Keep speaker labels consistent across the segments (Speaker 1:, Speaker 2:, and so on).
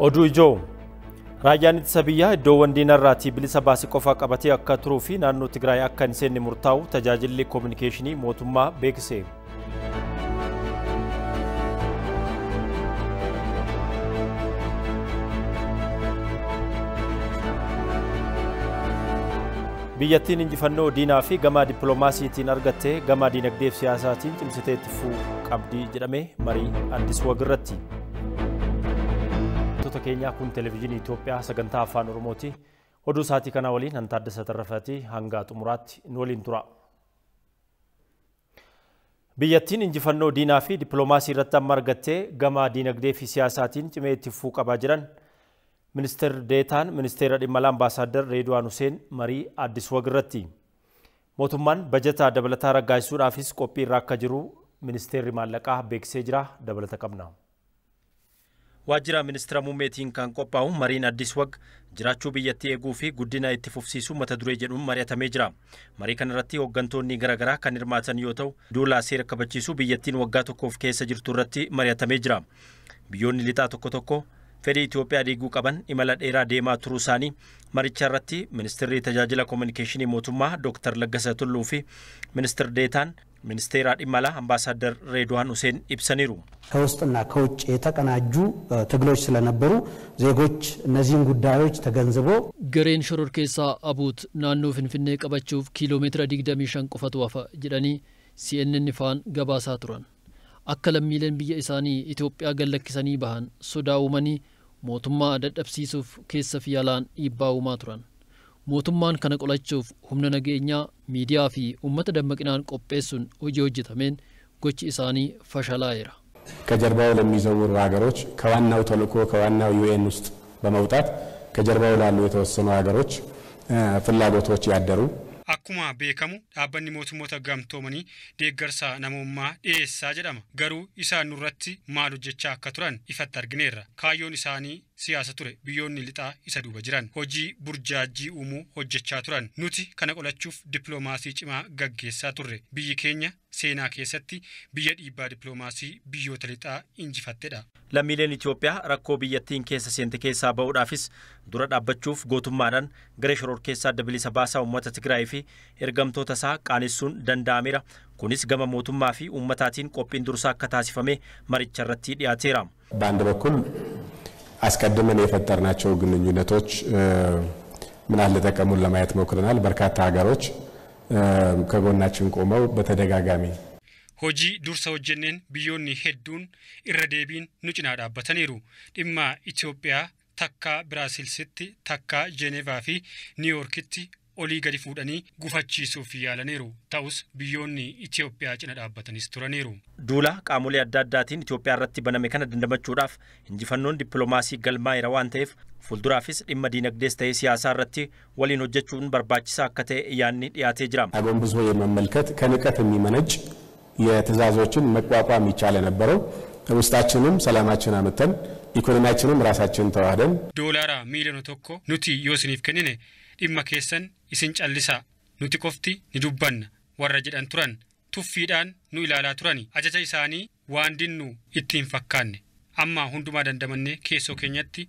Speaker 1: Oduu ijoo Raayyaan ittisa biyyaa iddoowwan diinarraatii bilisa baasii qofaa qabatee akka turuu fi naannoo Tigraay akka hin seenne murtaa'u tajaajilli koominikeeshinii mootummaa beeksise. Biyyattiin injifannoo diinaa fi gamaa dippiloomaasiitiin argattee gamaa diinagdee fi siyaasaatiin cimsitee itti fufuu qabdi jedhamee marii Addis Wagirratti. Keenya kun televiziyoonii Itoophiyaa sagantaa afaan Oromooti. Oduu saatii kana waliin Antaaddasa Tarrafaati hanga xumuraatti nu waliin tura. Biyyattiin injifannoo diinaa fi dippiloomaasii irratti amma argattee gamaa diinagdee fi siyaasaatiin cimee itti fufuu qabaa jiran Ministeer Deetaan Ministeera Dhimma Alaa Ambaasaadder Reedwaan Huseen marii Addis Wagirratti. Mootummaan bajetaa dabalataa raggaasisuudhaafis qophii irra akka jiru Ministeerri Maallaqaa beeksisee jira. Dabalata qabna. Waajjira Ministeera Muummeetiin kan qophaa'u mariin Addis Wag jiraachuu biyyattii eeguu fi guddina itti fufsiisuu mata duree jedhuun mari'atamee jira. Marii kanarratti hooggantoonni garaagaraa kan hirmaatan yoo ta'u, duula seera kabachiisuu biyyattiin waggaa tokkoof keessa jirtu irratti mari'atamee jira. Biyyoonni lixaa tokko tokko fedhii Itoophiyaa diiguu qaban imala dheeraa deemaa turuu isaanii maricha irratti Ministeerri Tajaajila Koominikeeshinii Mootummaa Dr. Laggasa Tulluu fi Ministeer Deetaan Ministeera Dhimma Alaa Ambaasaadder Reedwaan Huseen ibsaniiru.
Speaker 2: ከውስጥና ከውጭ የተቀናጁ ትግሎች ስለነበሩ ዜጎች እነዚህን ጉዳዮች ተገንዝቦ
Speaker 3: ገሬን ሾሮር ኬሳ አቡት ናኖ ፍንፍኔ ቀበቹፍ ኪሎ ሜትር 25 ቆፈቱ ወፋ ጅዳኒ ሲኤንኤን ፋን ገባሳ ቱራን አከለሚለን ብየ ኢሳኒ ኢትዮጵያ ገለክሰኒ ባሃን ሱዳውመኒ ሞቱማ ደደብሲሱፍ ኬሰፍ ያላን ይባውማ ቱራን mootummaan kana qolachuuf humna nageenyaa miidiyaa fi uummata dammaqinaan qopheessuun hojii hojjetameen gochi isaanii fashalaa'eera.
Speaker 4: ከጀርባው ለሚዘውሩ ሀገሮች ከዋናው ተልእኮ ከዋናው ዩኤን ውስጥ በመውጣት ከጀርባው ላሉ የተወሰኑ ሀገሮች ፍላጎቶች ያደሩ
Speaker 5: akkuma beekamu dhaabbanni mootummoota gamtoomanii deeggarsa namummaa dhiyeessaa jedhama. Garuu isaan nurratti maal hojjechaa akka turan ifatti argineerra. Kaayyoon isaanii siyaasa ture. Biyyoonni lixaa isa duuba jiran hojii burjaajii uumuu hojjechaa turan. Nuti kana qolachuuf dippiloomaasii cimaa gaggeessaa turre. Biyyi keenya seenaa keessatti biyya dhiibbaa dippiloomaasii biyyoota lixaa injifattedha.
Speaker 1: Lammiileen Itoophiyaa rakkoo biyyattiin keessa seente keessaa ba'uudhaafis dura dhaabbachuuf gootummaadhaan garee shoror keessaa adda bilisa baasaa uummata Tigraay fi ergamtoota isaa qaanessuun danda'ameera. Kunis gama mootummaa fi uummataatiin qophiin dursaa akka taasifame maricha irratti dhiyaateera.
Speaker 4: በአንድ በኩል አስቀድመን የፈጠርናቸው ግንኙነቶች ምን አለ ተቀሙን ለማየት ሞክረናል። በርካታ ሀገሮች ከጎናችን ቆመው በተደጋጋሚ
Speaker 5: hojii dursa hojjenneen biyyoonni hedduun irra deebiin nu cinaa dhaabbataniiru. Dhimma Itoophiyaa takka Biraasiilsitti takka Jeenevaa fi Niiwuorkitti olii gadi fuudhanii gufachiisuuf yaalaniiru. Ta'us biyyoonni Itoophiyaa cina dhaabbatanis turaniiru.
Speaker 1: Duula qaamolee adda addaatiin Itoophiyaa irratti baname kana dandamachuudhaaf injifannoon dippiloomaasii galmaa'eera waan ta'eef fuulduraafis dhimma diinagdees ta'ee siyaasaa irratti waliin hojjechuun barbaachisaa akka ta'e yaadni dhiyaatee jira.
Speaker 4: አጎንብሶ የመመልከት ከንቀት የሚመነጭ የትዛዞችን መቋቋም ይቻል ነበረው። ውስጣችንም ሰላማችን አመተን ኢኮኖሚያችንም ራሳችን ተዋህደን
Speaker 5: ዶላራ ሚሊዮን ቶኮ ኑቲ ዮስኒፍ ከነነ dhimma keessan isin callisaa nuti qofti ni dubbanna warra jedhan turan tuffiidhaan nu ilaalaa turani. Ajaja isaanii waan dinnu ittiin fakkaanne amma hundumaa dandamannee keessoo keenyatti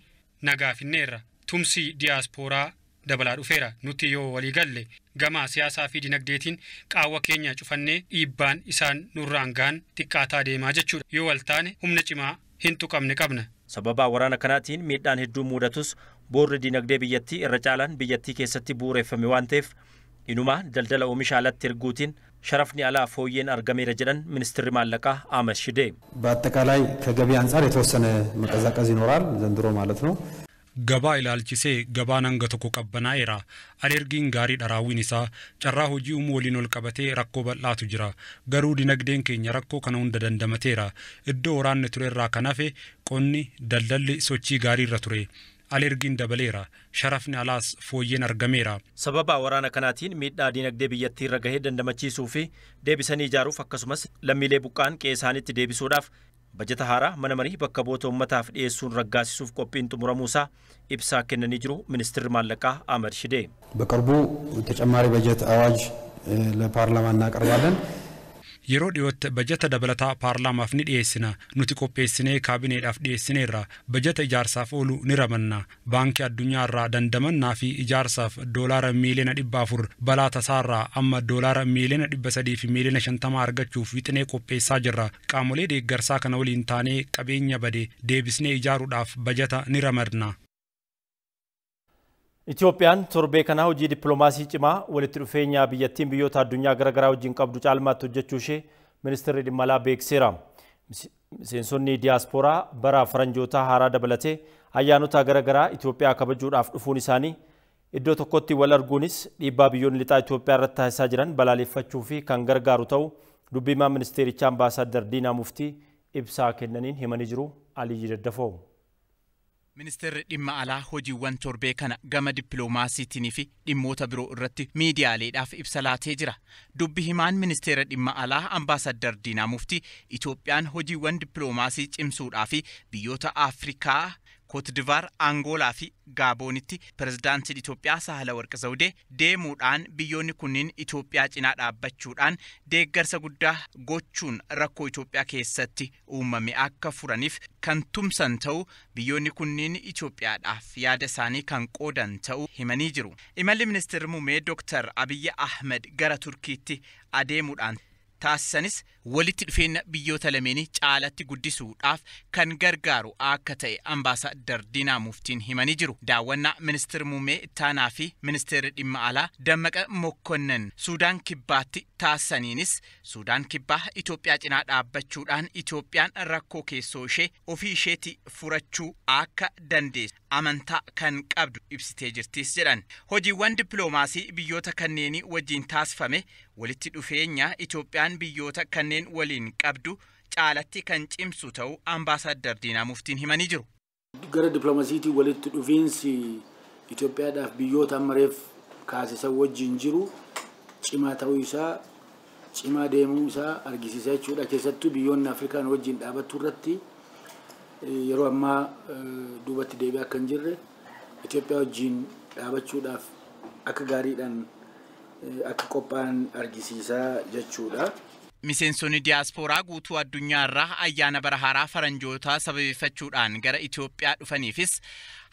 Speaker 5: nagaa finneerra. Tumsi diiyaaspooraa dabalaa dhufeera. Nuti yoo walii galle gama siyaasaa fi dinagdeetiin qaawwa keenya cufannee dhiibbaan isaan nurraan gahan xiqqaataa deemaa jechuudha. Yoo waltaane humna cimaa hin tuqamne qabna.
Speaker 1: Sababa waraana kanaatiin miidhaan hedduu mudatus boorri dinagdee biyyattii irra caalaan biyyattii keessatti bu'uureffame waan ta'eef inuma daldala oomisha alatti erguutiin sharafni alaa fooyyeen argameera jedhan Ministeerri Maallaqaa Ahmed Shidee.
Speaker 6: በአጠቃላይ ከገቢ አንፃር የተወሰነ መቀዛቀዝ ይኖራል ዘንድሮ ማለት ነው።
Speaker 5: Gabaa ilaalchisee gabaan hanga tokko qabbanaa'eera. Alergiin gaarii dharaawwiin isaa carraa hojii uumuu waliin ol qabatee rakkoo bal'aatu jira. Garuu dinagdeen keenya rakkoo kana hunda dandamateera. Iddoo waraanni ture irraa kan hafe qonni daldalli sochii gaarii irra ture. Alergiin dabaleera. Sharafni alaas fooyyeen argameera.
Speaker 1: Sababa waraana kanaatiin miidhaa dinagdee biyyattii irra gahee dandamachiisuu fi deebisanii ijaaruuf akkasumas lammiilee buqqaan qe'ee isaaniitti deebisuudhaaf bajeta haaraa mana marii bakka bu'oota uummataaf dhiyeessuun raggaasisuuf qophiin xumuramuusaa ibsaa kennanii jiru Ministeerri Maallaqaa Ahmed Shidee.
Speaker 6: በቅርቡ ተጨማሪ በጀት አዋጅ ለፓርላማ እናቀርባለን።
Speaker 5: yeroo dhiyootti bajata dabalataa paarlaamaaf ni dhiyeessina. Nuti qopheessinee kaabineedhaaf dhiyeessineerra. Bajata ijaarsaaf oolu ni ramanna. Baankii addunyaa irraa dandamannaa fi ijaarsaaf doolaara miiliyoona 400 balaa tasaarraa amma doolaara miiliyoona 300 fi miiliyoona 50 argachuuf wixinee qopheessaa jirra. Qaamolee deeggarsaa kana waliin taanee qabeenya bade deebisnee ijaaruudhaaf bajata ni ramadna.
Speaker 1: Itoophiyaan torbee kana hojii dippiloomaasii cimaa walitti dhufeenya biyyattiin biyyoota addunyaa garaagaraa wajjin qabdu caalmaatti hojjechuu ishee ministeerri dhimma alaa beeksiseera. Miseensonni diyaaspooraa bara faranjoota haaraa dabalatee ayyaanota garaagaraa Itoophiyaa kabajuudhaaf dhufuun isaanii iddoo tokkotti wal arguunis dhiibbaa biyyoonni lixaa Itoophiyaa irratti taasisaa jiran balaaleffachuu fi kan gargaaru ta'uu dubbii himaa ministeerichaa Ambaasaadder Diinaa Muftii ibsaa kennaniin himanii jiru. Aliyyi Daddafoo.
Speaker 7: Ministeerri dhimma alaa hojiiwwan torbee kana gama dippiloomaasiitiin fi dhimmoota biroo irratti miidiyaaleedhaaf ibsa laatee jira. Dubbi himaan ministeera dhimma alaa Ambaasaadder Diinaa Muftii Itoophiyaan hojiiwwan dippiloomaasii cimsuudhaa fi biyyoota Afrikaa Côte d'Ivoire, Angoolaa fi Gaaboonitti pirezidaantiin Itoophiyaa Saahilawarqi Zawudee deemuudhaan biyyoonni kunniin Itoophiyaa cinaa dhaabbachuudhaan deeggarsa guddaa gochuun rakkoo Itoophiyaa keessatti uumame akka furaniif kan tumsan ta'uu biyyoonni kunniin Itoophiyaadhaaf yaada isaanii kan qoodan ta'uu himanii jiru. Imalli ministeerri muummee Dr. Abiyyi Ahmed gara Turkiitti adeemuudhaan taasisanis walitti dhufeenya biyyoota lameenii caalatti guddisuudhaaf kan gargaaru akka ta'e Ambaasaadder Diinaa Muftiin himanii jiru. Daawwannaa ministeerri muummee ittaanaa fi ministeerri dhimma alaa Dammaqa Mokkonnan Suudaan Kibbaatti taasisaniinis Suudaan Kibbaa Itoophiyaa cinaa dhaabbachuudhaan Itoophiyaan rakkoo keessoo ishee ofii isheetti furachuu akka dandeessu amantaa kan qabdu ibsitee jirtis jedhan. Hojiiwwan dippiloomaasii biyyoota kanneenii wajjin taasifame walitti dhufeenya Itoophiyaan biyyoota kanneen waliin qabdu caalatti kan cimsu ta'uu Ambaasaadder Diinaa Muftiin himanii jiru.
Speaker 8: Gara dippiloomaasiitiin walitti dhufiinsi Itoophiyaadhaaf biyyoota ammareef kaasisan wajjin jiru cimaa ta'uu isaa, cimaa deemuu isaa argisiisa jechuudha. Keessattuu biyyoonni Afrikaan wajjin dhaabattu irratti yeroo ammaa duubatti deebi'aa akka hin jirre Itoophiyaa wajjin dhaabachuudhaaf akka gaariidhaan akka qophaa'an argisiisaa jechuudha.
Speaker 7: Miseensonni diyaaspooraa guutuu addunyaa irraa ayyaana bara haaraa faranjootaa sababeeffachuudhaan gara Itoophiyaa dhufaniifis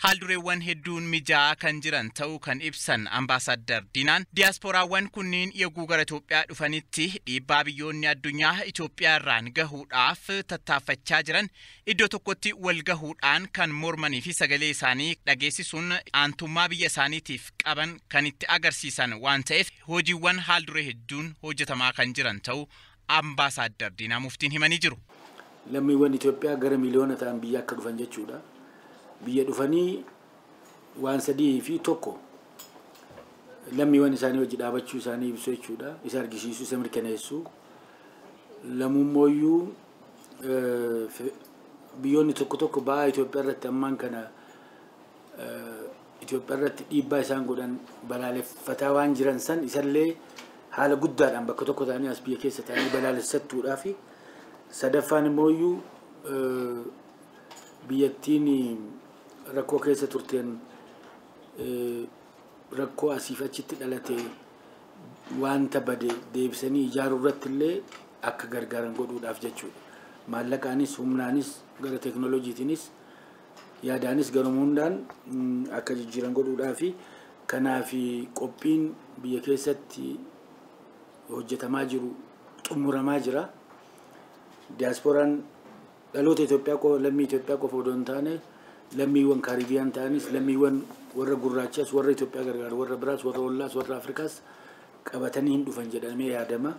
Speaker 7: haaldureewwan hedduun mijaa'aa kan jiran ta'uu kan ibsan Ambaasaadder Diinaan diyaaspooraawwan kunniin yogguu gara Itoophiyaa dhufanitti dhiibbaa biyyoonni addunyaa Itoophiyaa irraan gahuudhaaf tattaaffachaa jiran iddoo tokkotti wal gahuudhaan kan mormanii fi sagalee isaanii dhageessisuun aantummaa biyya isaaniitiif qaban kan itti agarsiisan waan ta'eef hojiiwwan haalduree hedduun hojjetamaa kan jiran ta'uu Ambaasaadder Diinaa Muftiin himanii jiru.
Speaker 8: Lammiiwwan Itoophiyaa gara miliyoona ta'an biyya akka dhufan jechuudha. Biyya dhufanii waan sadii fi tokko lammiiwwan isaanii hojii dhaabachuu isaanii ibsu jechuudha. Isa argisiisu, isa mirkaneessu. Lamummooyyuu biyyoonni tokko tokko ba'aa Itoophiyaa irratti ammaan kana Itoophiyaa irratti dhiibbaa isaan godhan balaaleffataa waan jiran san isallee haala guddaadhaan bakka tokko ta'anii as biyya keessa ta'anii balaaleffachuudhaa fi sadaffaan immoo biyyattiin rakkoo keessa turteen rakkoo asiif achitti dhalate wanta bade deebisanii ijaaruu irratti illee akka gargaaran godhuudhaaf jechuudha. Maallaqaanis humnaanis gara teekinooloojiitiinis yaadaanis garuma hundaan akka jijjiiran godhuudhaafi kanaaf qophiin biyya keessatti hojjetamaa jiru xumuramaa jira. Diyaaspooraan dhaloota Itoophiyaa lammii Itoophiyaa qofa odoo hin taane lammiiwwan Kaaribiyaan ta'anis lammiiwwan warra gurraachaas warra Itoophiyaa gargaaru warra biraas warra ollaas warra Afrikaas qabatanii hin dhufan jedhamee yaadama.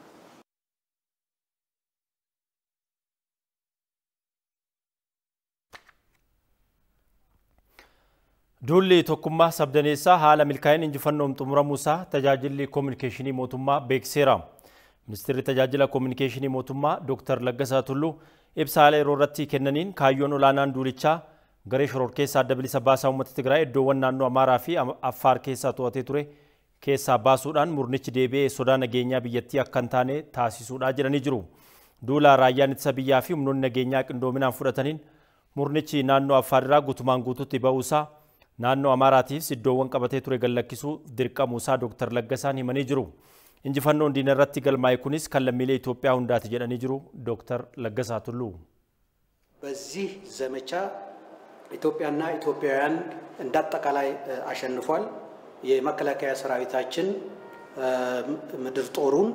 Speaker 1: Duulli tokkummaa sabdaneessaa haala milkaa'ina injifannoon xumuramuusaa tajaajilli koominikeeshinii mootummaa beekseera. Ministeerri tajaajila koominikeeshinii mootummaa Dr. Laggasaa Tulluu ibsa haala yeroo irratti kennaniin kaayyoon olaanaan duulichaa garee shororkeessaa adda bilisa baasaa uummata Tigraay iddoowwan naannoo Amaaraa fi Affaar keessaa to'atee ture keessaa baasuudhaan murnichi deebi'ee sodaa nageenyaa biyyattii akka hin taane taasisuudhaa jedhanii jiru. Duula raayyaan ittisa biyyaa fi humnoonni nageenyaa qindoominaan fudhataniin murnichi naannoo Affaar irraa guutumaan guutuutti ba'uusaa naannoo Amaaraatiifis iddoowwan qabatee ture gallakkisuu dirqamuusaa Dr. Laggasaan himanii jiru. Injifannoon diina irratti galmaa'e kunis kan lammiilee Itoophiyaa hundaati jedhanii jiru Dr. Laggasaa Tulluu.
Speaker 2: በዚህ ዘመቻ ኢትዮጵያና ኢትዮጵያውያን እንዳጠቃላይ አሸንፏል። የመከላከያ ሰራዊታችን ምድር ጦሩን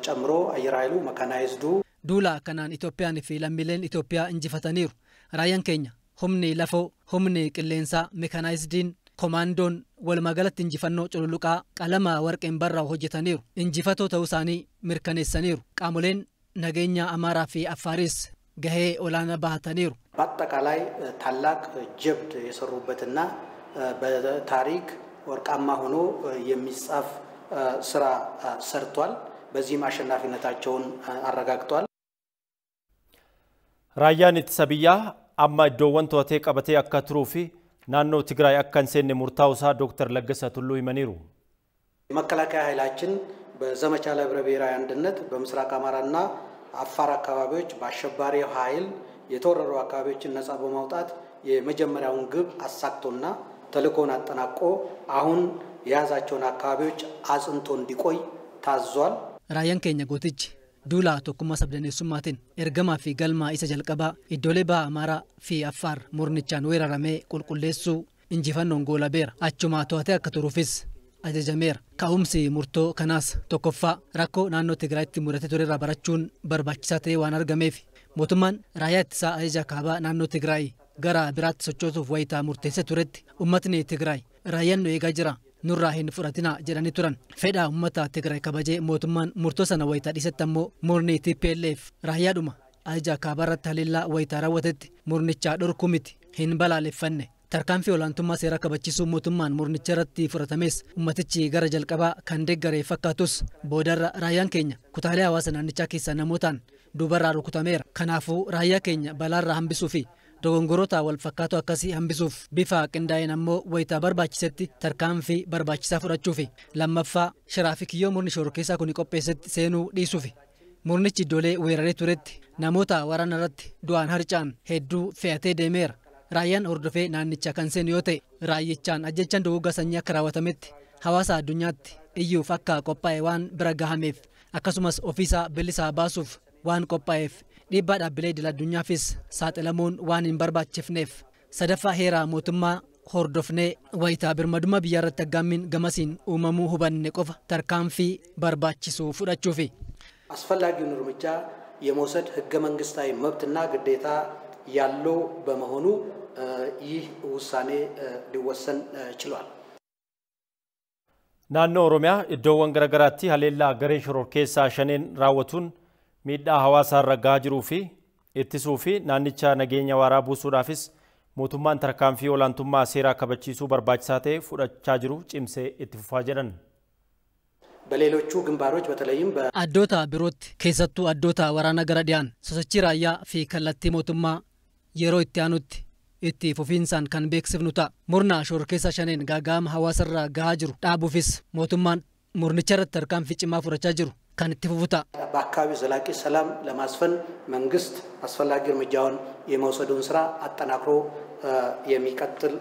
Speaker 2: ጨምሮ አየር ኃይሉ መካናይዝዱ
Speaker 9: ዱላ ከናን ኢትዮጵያን ፊ lammiileen Itoophiyaa injifataniiru. Raayyaan keenya humni lafoo humni qilleensaa mekaanaayizdiin komaandoon walumaagalatti injifannoo cululuqaa qalama warqeen barraa hojjetaniiru. Injifatoo ta'uu isaanii mirkaneessaniiru. Qaamoleen nageenya Amaaraa fi Affaaris gahee olaanaa bahataniiru.
Speaker 2: በአጠቃላይ ታላቅ ጀብድ የሰሩበትና በታሪክ ወርቃማ ሆኖ የሚጻፍ ስራ ሰርቷል። በዚህም አሸናፊነታቸውን አረጋግጧል።
Speaker 1: Raayyaan ittisa biyyaa amma iddoowwan to'atee qabatee akka turuu fi naannoo Tigraay akka hin seenne murtaa'uusaa Dr. Laggasaa Tulluu himaniiru.
Speaker 2: መከላከያ ኃይላችን በዘመቻ ለህብረ ብሔራዊ አንድነት በምስራቅ አማራና አፋር አካባቢዎች በአሸባሪው ኃይል የተወረሩ አካባቢዎችን ነፃ በማውጣት የመጀመሪያውን ግብ አሳክቶና ተልእኮውን አጠናቆ አሁን የያዛቸውን አካባቢዎች አጽንቶ እንዲቆይ ታዟል።
Speaker 9: Raayyaan keenya gootichi duula tokkummaa sabdaneessummaatiin ergamaa fi galmaa isa jalqabaa iddoolee baha Amaaraa fi Affaar murnichaan weeraramee qulqulleessuu injifannoon goolabeera. Achumaa to'atee akka turuufis ajajameera. Ka'umsi murtoo kanaas tokkoffaa rakkoo naannoo Tigraayitti mudate turerraa barachuun barbaachisaa ta'ee waan argameef mootummaan raayyaa ittisaa ajaja kaabaa naannoo Tigraay gara biraatti sochoosuuf wayitaa murteessee turetti uummatni Tigraay raayyaan nu eegaa jira. Nurraa hin fudhatinaa jedhanii turan. Fedhaa uummata Tigraay kabajee mootummaan murtoo sana wayitaa dhiisetti ammoo murni TPLF raayyaadhuma ajaja kaabaarratti haleellaa wayitaa raawwatetti murnichaa dhorkuu miti hin balaaleffanne. Tarkaanfii olaantummaa seera kabachiisuu mootummaan murnicha irratti fudhatames ummatichi gara jalqabaa kan deeggaree fakkaatus boodarra raayyaan keenya kutaalee hawaasa naannichaa keessaa namootaan duubarraa rukutameera. Kanaafuu raayyaa keenya balaarraa hambisuu fi dogongoroota wal fakkaatoo akkasii hambisuuf bifa qindaa'een ammoo wayitaa barbaachisetti tarkaanfii barbaachisaa fudhachuufi lammaffaa shiraa fi kiyyoo murni shororkeessaa kun qopheessetti seenuu dhiisuufi murnichi iddoolee weeraree turetti namoota waraana irratti du'aan harcaan hedduu fe'atee deemeera. Raayyaan hordofee naannicha kan seenu yoo ta'e raayyichaan ajjechaan duguuggaa sanyii akka raawwatametti hawaasa addunyaatti iyyuuf akka qophaa'e waan bira gahameef akkasumas ofiisaa bilisaa baasuuf waan qophaa'eef dhiibbaa dhaabbilee idil addunyaafis saaxilamuun waan hin barbaachifneef sadaffaa heeraa mootummaa hordofnee wayitaa birmadummaa biyyaa irratti aggaammiin gamasiin uumamuu hubanne qofa tarkaanfii barbaachisu fudhachuufi
Speaker 2: አስፈላጊውን እርምጃ የመውሰድ ህገ መንግስታዊ መብትና ግዴታ ያለው በመሆኑ ይህ ውሳኔ ሊወሰን ችሏል።
Speaker 1: Naannoo Oromiyaa iddoowwan garagaraatti haleellaa garee shororkeessaa shaneen raawwatuun miidhaa hawaasaa irra gahaa jiruu fi ittisuu fi naannicha nageenya waaraa buusuudhaafis mootummaan tarkaanfii olaantummaa seeraa kabachiisuu barbaachisaa ta'e fudhachaa jiru cimsee itti fufaa jedhan.
Speaker 2: በሌሎቹ ግንባሮች በተለይም
Speaker 9: አዶታ ቢሮት keessattu አዶታ waraana gara dhiyaan sosochii raayyaa fi kallattii mootummaa yeroo itti aanutti itti fufiinsaan kan beeksifnu ta'a. Murna shororkeessaa shaneen gaaga'ama hawaasarraa gahaa jiru dhaabuufis mootummaan murnicha irratti tarkaanfii cimaa fudhachaa jiru kan itti fufu ta'a.
Speaker 2: በአካባቢው ዘላቂ ሰላም ለማስፈን መንግስት አስፈላጊ እርምጃውን የመውሰዱን ስራ አጠናክሮ የሚቀጥል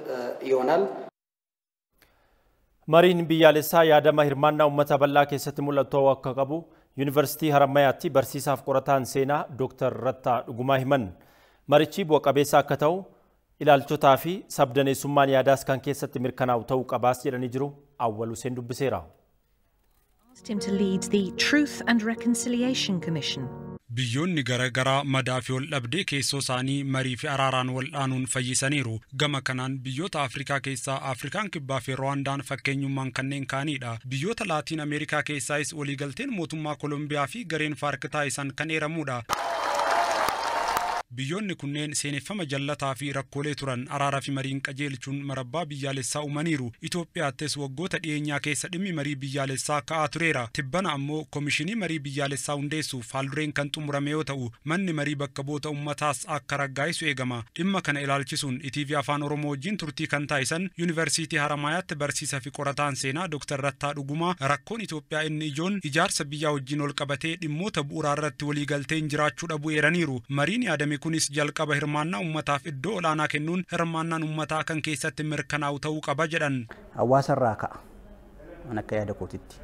Speaker 2: ይሆናል። Mariin biyyaalessaa yaadama hirmaannaa uummata bal'aa keessatti mul'atu akka qabu Yuunivarsiitii Harammayaatti barsiisaaf qorataan seenaa Dr. Rattaa Dhugumaa himan. Marichi bu'a qabeessa akka ta'u ilaalchotaa fi sabdaneessummaan yaadaas kan keessatti mirkanaa'u ta'uu qabaas jedhanii jiru. Awwal Hussein dubbiseera.
Speaker 10: Asked him to lead the Truth and Reconciliation Commission.
Speaker 5: Biyyoonni garagaraa madaa fi waldhabdee keessoo isaanii marii fi araaraan waldhaanuun fayyisaniiru. Gama kanaan biyyoota Afrikaa keessaa Afrikaan kibbaa fi Rwaandaan fakkeenyummaan kanneen kaanidha. Biyyoota Laatiin Ameerikaa keessaayis waliigalteen mootummaa Kolumbiyaa fi gareen FARC taasisan kan eeramudha. Biyyoonni kunneen seeneffama jallataa fi rakkoolee turan araaraa fi mariin qajeelchuun marabbaa biyyaalessaa uumaniiru. Itoophiyaattis waggoota dhiyeenyaa keessa dhimmi marii biyyaalessaa ka'aa tureera. Tibbana ammoo komishinii marii biyyaalessaa hundeessuuf haaldureen kan xumurame yoo ta'u manni marii bakka bu'oota uummataas akka raggaa'isu eegama. Dhimma kana ilaalchisuun ETV Afaan Oromoo wajjin turtii kan taasisan Yuunivarsiitii Haramayaatti barsiisaa fi qorataan seenaa Dr. Rattaa Dhugumaa rakkoon Itoophiyaa inni ijoon ijaarsa biyyaa wajjin ol qabatee dhimmoota bu'uuraa irratti waliigalteen jiraachuu dhabuu eeraniiru. Mariin yaadame kunis jalqaba hirmaannaa uummataaf iddoo olaanaa kennuun hirmaannaan uummataa kan keessatti mirkanaa'u ta'uu qaba jedhan.
Speaker 11: Hawaasarraa ka'a. An akka yaada kootitti.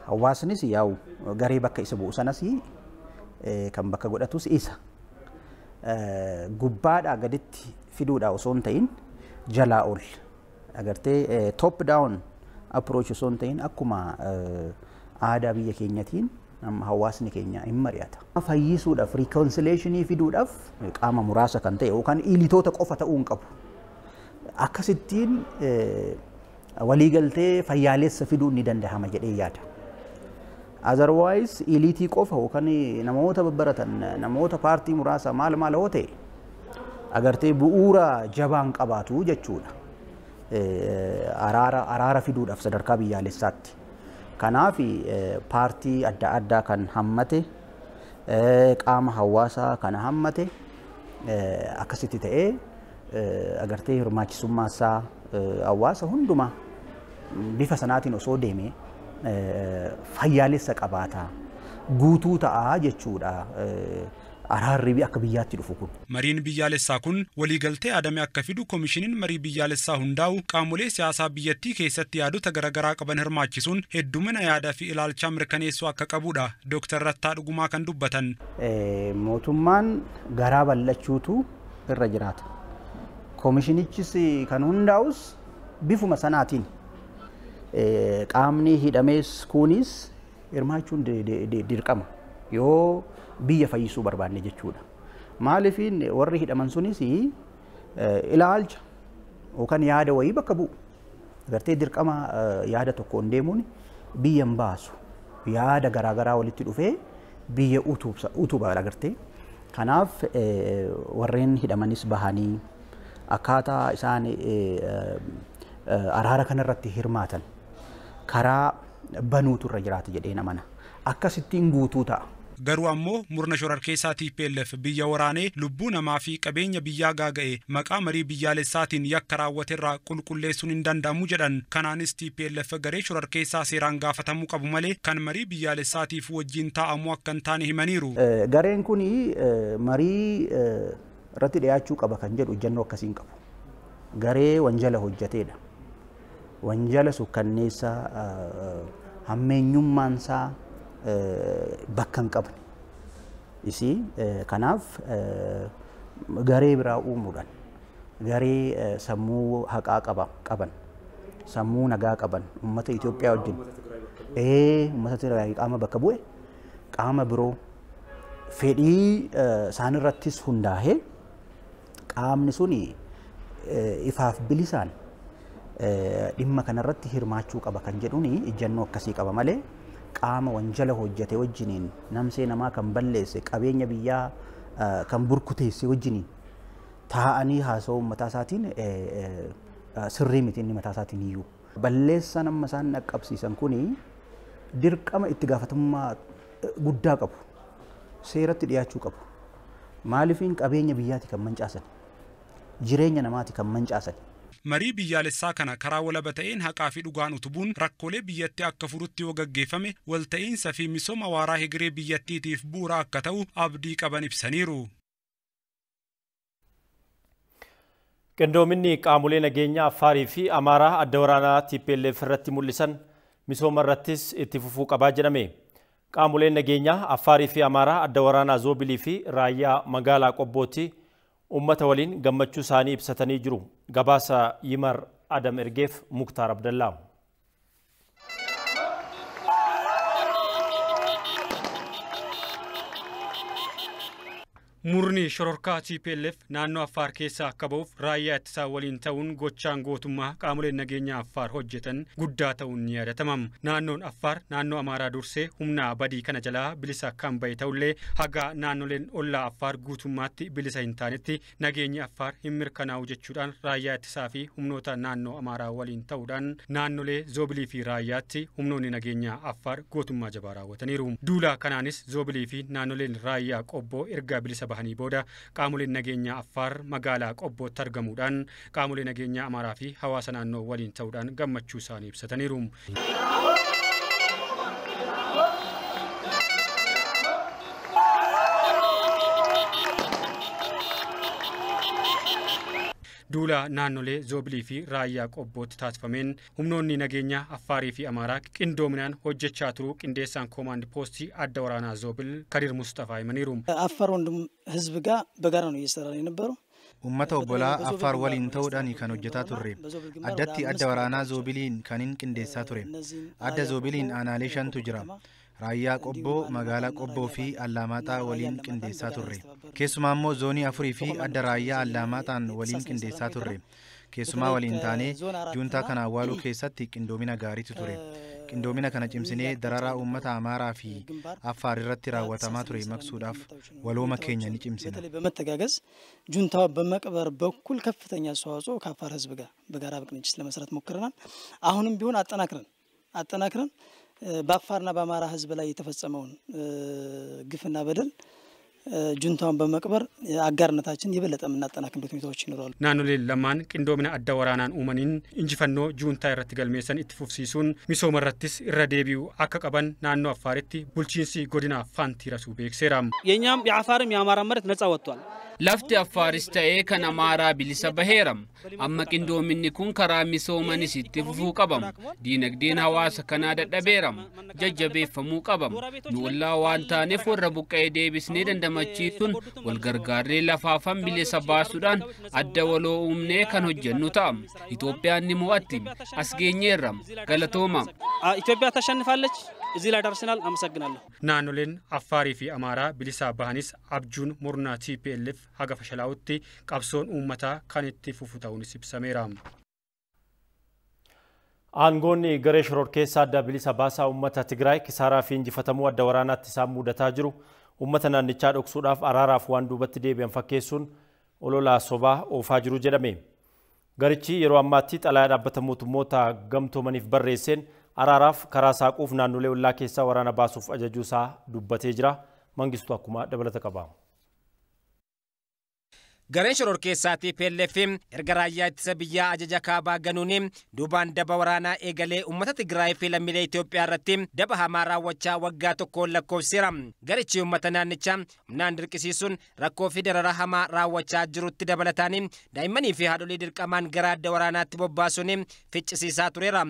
Speaker 11: Hawaasnis yaa'u garee bakka isa bu'u sanas kan bakka godhatus isa. Gubbaadhaa gaditti fiduudhaa osoo hin ta'in jalaa ol agartee top down approach osoo hin ta'in akkuma aadaa biyya keenyatiin amma hawaasni keenya hin mari'ata. Fayyisuudhaaf reconciliationii fiduudhaaf qaama muraasa kan ta'e yookaan ilitoota qofa ta'uu hin qabu. Akkasittiin waliigaltee fayyaalessa fiduun ni danda'ama jedhee yaada. Otherwise ilitii qofa yookaan namoota babbaratan namoota paartii muraasa maal hoo ta'e agartee bu'uura jabaan qabaatu jechuudha. Araara fiduudhaaf sadarkaa biyyaalessaatti. Kanaaf paartii adda addaa kan hammate qaama hawaasaa kana hammate akkasitti ta'ee agartee hirmaachisummaa isaa hawaasa hundumaa bifa sanaatiin osoo deeme fayyaalessa qabaata guutuu ta'a jechuudha. Araarri akka biyyaatti dhufu kun.
Speaker 5: Mariin biyyaalessaa kun waliigaltee adame akka fidu koomishiniin marii biyyaalessaa hundaa'u qaamolee siyaasaa biyyattii keessatti yaadota garaagaraa qaban hirmaachisuun heddumina yaadaa fi ilaalchaa mirkaneessuu akka qabudha. Dr. Rattaa Dhugumaa kan dubbatan.
Speaker 11: Mootummaan garaa bal'achuutu irra jiraata. Koomishinichis kan hundaa'us bifuma sanaatiin qaamni hidhamees kunis hirmaachuun dirqama yoo biyya fayyisuu barbaanne jechuudha. Maaliifin warri hidhaman sunis ilaalcha yookaan yaada wayii bakka bu'u. Agartee dirqama yaada tokkoon deemuun biyya hin baasu. Yaada garaagaraa walitti dhufee biyya utuba agartee. Kanaaf warreen hidhamanis bahanii akkaataa isaan araara kanarratti hirmaatan karaa banuutu irra jiraata jedhee namana. Akkasittiin guutuu ta'a.
Speaker 5: Garuu ammoo murna shororkeessaa TPLF biyya waraanee lubbuu namaa fi qabeenya biyyaa gaaga'e maqaa marii biyyaalessaatiin yakka raawwaterraa qulqulleessuun hin danda'amu jedhan. Kanaanis TPLF garee shororkeessaa seeraan gaafatamuu qabu malee kan marii biyyaalessaatiif wajjin taa'amuu akka hin taane himaniiru.
Speaker 11: Gareen kun marii irratti dhiyaachuu qaba kan jedhu ejjennoo akkasiin qabu. Garee wanjala hojjeteedha. Wanjala sukkanneessa hammeenyummaansaa bakka hin qabne. Isii kanaaf garee biraa uumuudhaan garee sammuu haqaa qaban sammuu nagaa qaban uummata Itoophiyaa wajjin uummata Tigraay qaama bakka bu'e qaama biroo fedhii isaanirrattis hundaa'ee qaamni suni ifaaf bilisaan dhimma kanarratti hirmaachuu qaba kan jedhuun ejjennoo akkasii qaba malee qaama wanjala hojjete wajjiniin namsee namaa kan balleesse qabeenya biyyaa kan burkuteesse wajjiniin taa'anii haasa'uu mataa isaatiin sirrii miti inni mataa isaatiin iyyuu. Balleessa nama isaan dhaqqabsiisan kuni dirqama itti gaafatamummaa guddaa qabu. Seeratti dhiyaachuu qabu. Maaliifin qabeenya biyyaati kan mancaasan jireenya namaati kan mancaasan.
Speaker 5: Marii biyyaalessaa kana karaa walaba ta'een haqaa fi dhugaan utubuun rakkoolee biyyattii akka furutti yoo gaggeeffame walta'iinsa fi misooma waaraa hegeree biyyattiitiif bu'uura akka ta'u abdii qaban ibsaniiru.
Speaker 1: Qindoominni qaamolee nageenyaa Affaarii fi Amaaraa adda waraanaa TPLF irratti mul'isan misooma irrattis itti fufuu qabaa jedhame. Qaamoleen nageenyaa Affaarii fi Amaaraa adda waraanaa Zoobilii fi raayyaa magaalaa Qobbootti ummata waliin gammachuu isaanii ibsatanii jiru. Gabaasa Yimar Adam Ergeef Muktaar Abdallaa.
Speaker 5: Murni shororkaa TPLF naannoo Affaar keessa akka ba'uuf raayyaa ittisaa waliin ta'uun gochaan gootummaa qaamoleen nageenyaa Affaar hojjetan guddaa ta'uun ni yaadatama. Naannoon Affaar naannoo Amaaraa dursee humna badii kana jalaa bilisa kan ba'e ta'ullee haga naannoleen ollaa Affaar guutummaatti bilisa hin taanetti nageenyi Affaar hin mirkanaa'u jechuudhaan raayyaa ittisaa fi humnoota naannoo Amaaraa waliin ta'uudhaan naannolee Zoobilii fi raayyaatti humnoonni nageenyaa Affaar gootummaa jabaa raawwataniiru. Duula kanaanis Zoobilii fi naannoleen raayyaa Qobboo erga bilisa bahanii booda qaamoleen nageenyaa Affaar magaalaa Qobbootti argamuudhaan qaamolee nageenyaa Amaaraa fi hawaasa naannoo waliin ta'uudhaan gammachuu isaanii ibsataniiru. duula naannolee Zoobilii fi Raayyaa Qobbootti taasifameen humnoonni nageenya Affaarii fi Amaaraa qindoominaan hojjechaa turuu qindeessaan koomaand poostii adda waraanaa Zoobil Kadir Mustafaa himaniiru.
Speaker 12: አፋር ወንድም ህዝብ ጋር በጋራ ነው እየሰራ የነበረው
Speaker 13: ummata obbolaa Affaar waliin ta'uudhaan kan hojjetaa turre addatti adda waraanaa Zoobiliin kanin qindeessaa ture adda Zoobiliin aanaalee 5tu jira Raayyaa Qobboo magaalaa Qobboo fi Allamaaxaa waliin qindeessaa turre keessumaa immoo zoonii 4 fi adda Raayyaa Allamaaxaan waliin qindeessaa turre keessumaa waliin taanee juuntaa kana awwaaluu keessatti qindoomina gaariitu ture qindoomina kana cimsinee dararaa uummata Amaaraa fi Affaar irratti raawwatamaa ture maqsuudhaaf walooma keenya ni cimsina
Speaker 12: በመተጋገዝ ጁንታው በመቅበር በኩል ከፍተኛ አስተዋጽኦ ከአፋር ህዝብ ጋር በጋራ በቅንጅት ለመስራት ሞክረናል አሁንም ቢሆን አጠናክረን በአፋርና በአማራ ህዝብ ላይ የተፈጸመውን ግፍና በደል ጁንታውን በመቅበር አጋርነታችን የበለጠ እናጠናክርበት ሁኔታዎች ይኖራሉ
Speaker 5: ናኖሌ ለማን ቅንዶምና አዳ ወራናን ኡመኒን እንጂፈኖ ጁንታ ይረት ገልሜሰን ኢትፉፍሲሱን ሚሶመረትስ ኢረዴቢው አከቀበን ናኖ አፋሪቲ ቡልቺንሲ ጎዲና ፋንቲ ረሱ ቤክሴራም
Speaker 14: የኛም የአፋርም የአማራ መሬት ነፃ ወጥቷል
Speaker 15: lafti Affaaris ta'ee kan Amaaraa bilisa baheeram amma qindoominni kun karaa misoomanis itti fufuu qabam diinagdeen hawaasa kanaa dadhabeeram jajjabeeffamuu qabam nu ollaa waan taaneef warra buqqa'ee deebisnee dandamachiisuun wal gargaarree lafaafan bilisa baasuudhaan adda waloo uumnee kan hojjennu ta'am Itoophiyaan ni mo'atti as geenyeerram galatooma
Speaker 14: ኢትዮጵያ ተሸንፋለች እዚህ ላይ ደርሰናል አመሰግናለሁ
Speaker 5: ናኖሌን አፋሪ ፊ አማራ ቢሊሳ ባሃኒስ አብጁን ሙርና ቲፒኤልኤፍ ሀገ ፈሸላውቲ ቀብሶን ኡመታ ካኔቲ ፉፉታውን ሲብሰሜራም
Speaker 1: አንጎኒ ገሬ ሽሮር ኬሳ አዳ ቢሊሳ ባሳ ኡመታ ትግራይ ኪሳራ ፊ እንጂፈተሙ አዳ ወራናት ተሳሙ ደታ ጅሩ ኡመተና ንቻ ዶክሱዳፍ አራራፍ ዋንዱ በት ዴቢያን ፈኬሱን ኦሎላ ሶባ ኦፋ ጅሩ ጀደሜ ገርቺ የሮ አማቲ ጠላያ ዳበተሙት ሞታ ገምቶ መኒፍ በሬሴን አራራፍ ከራሳቁፍ ናኑሌ ወላ ኬሳ ወራና ባሱፍ አጀጁሳ ዱበቴ ጅራ መንግስቱ አኩማ ደበለተ ቀባ
Speaker 16: Gareen shoror keessaati PLFም erga raayyaa ittisa biyyaa ajaja kaabaa ganuun duubaan daba waraanaa eegalee uummata Tigraay fi lammiilee Itoophiyaa irratti daba hamaa raawwachaa waggaa tokkoon lakkoofsiseera. Garichi uummata naannichaa humnaan dirqisiisuun rakkoo fi darara hamaa raawwachaa jirutti dabalataan daa'immanii fi haadholii dirqamaan gara adda waraanaatti bobbaasuun ficcisiisaa tureera.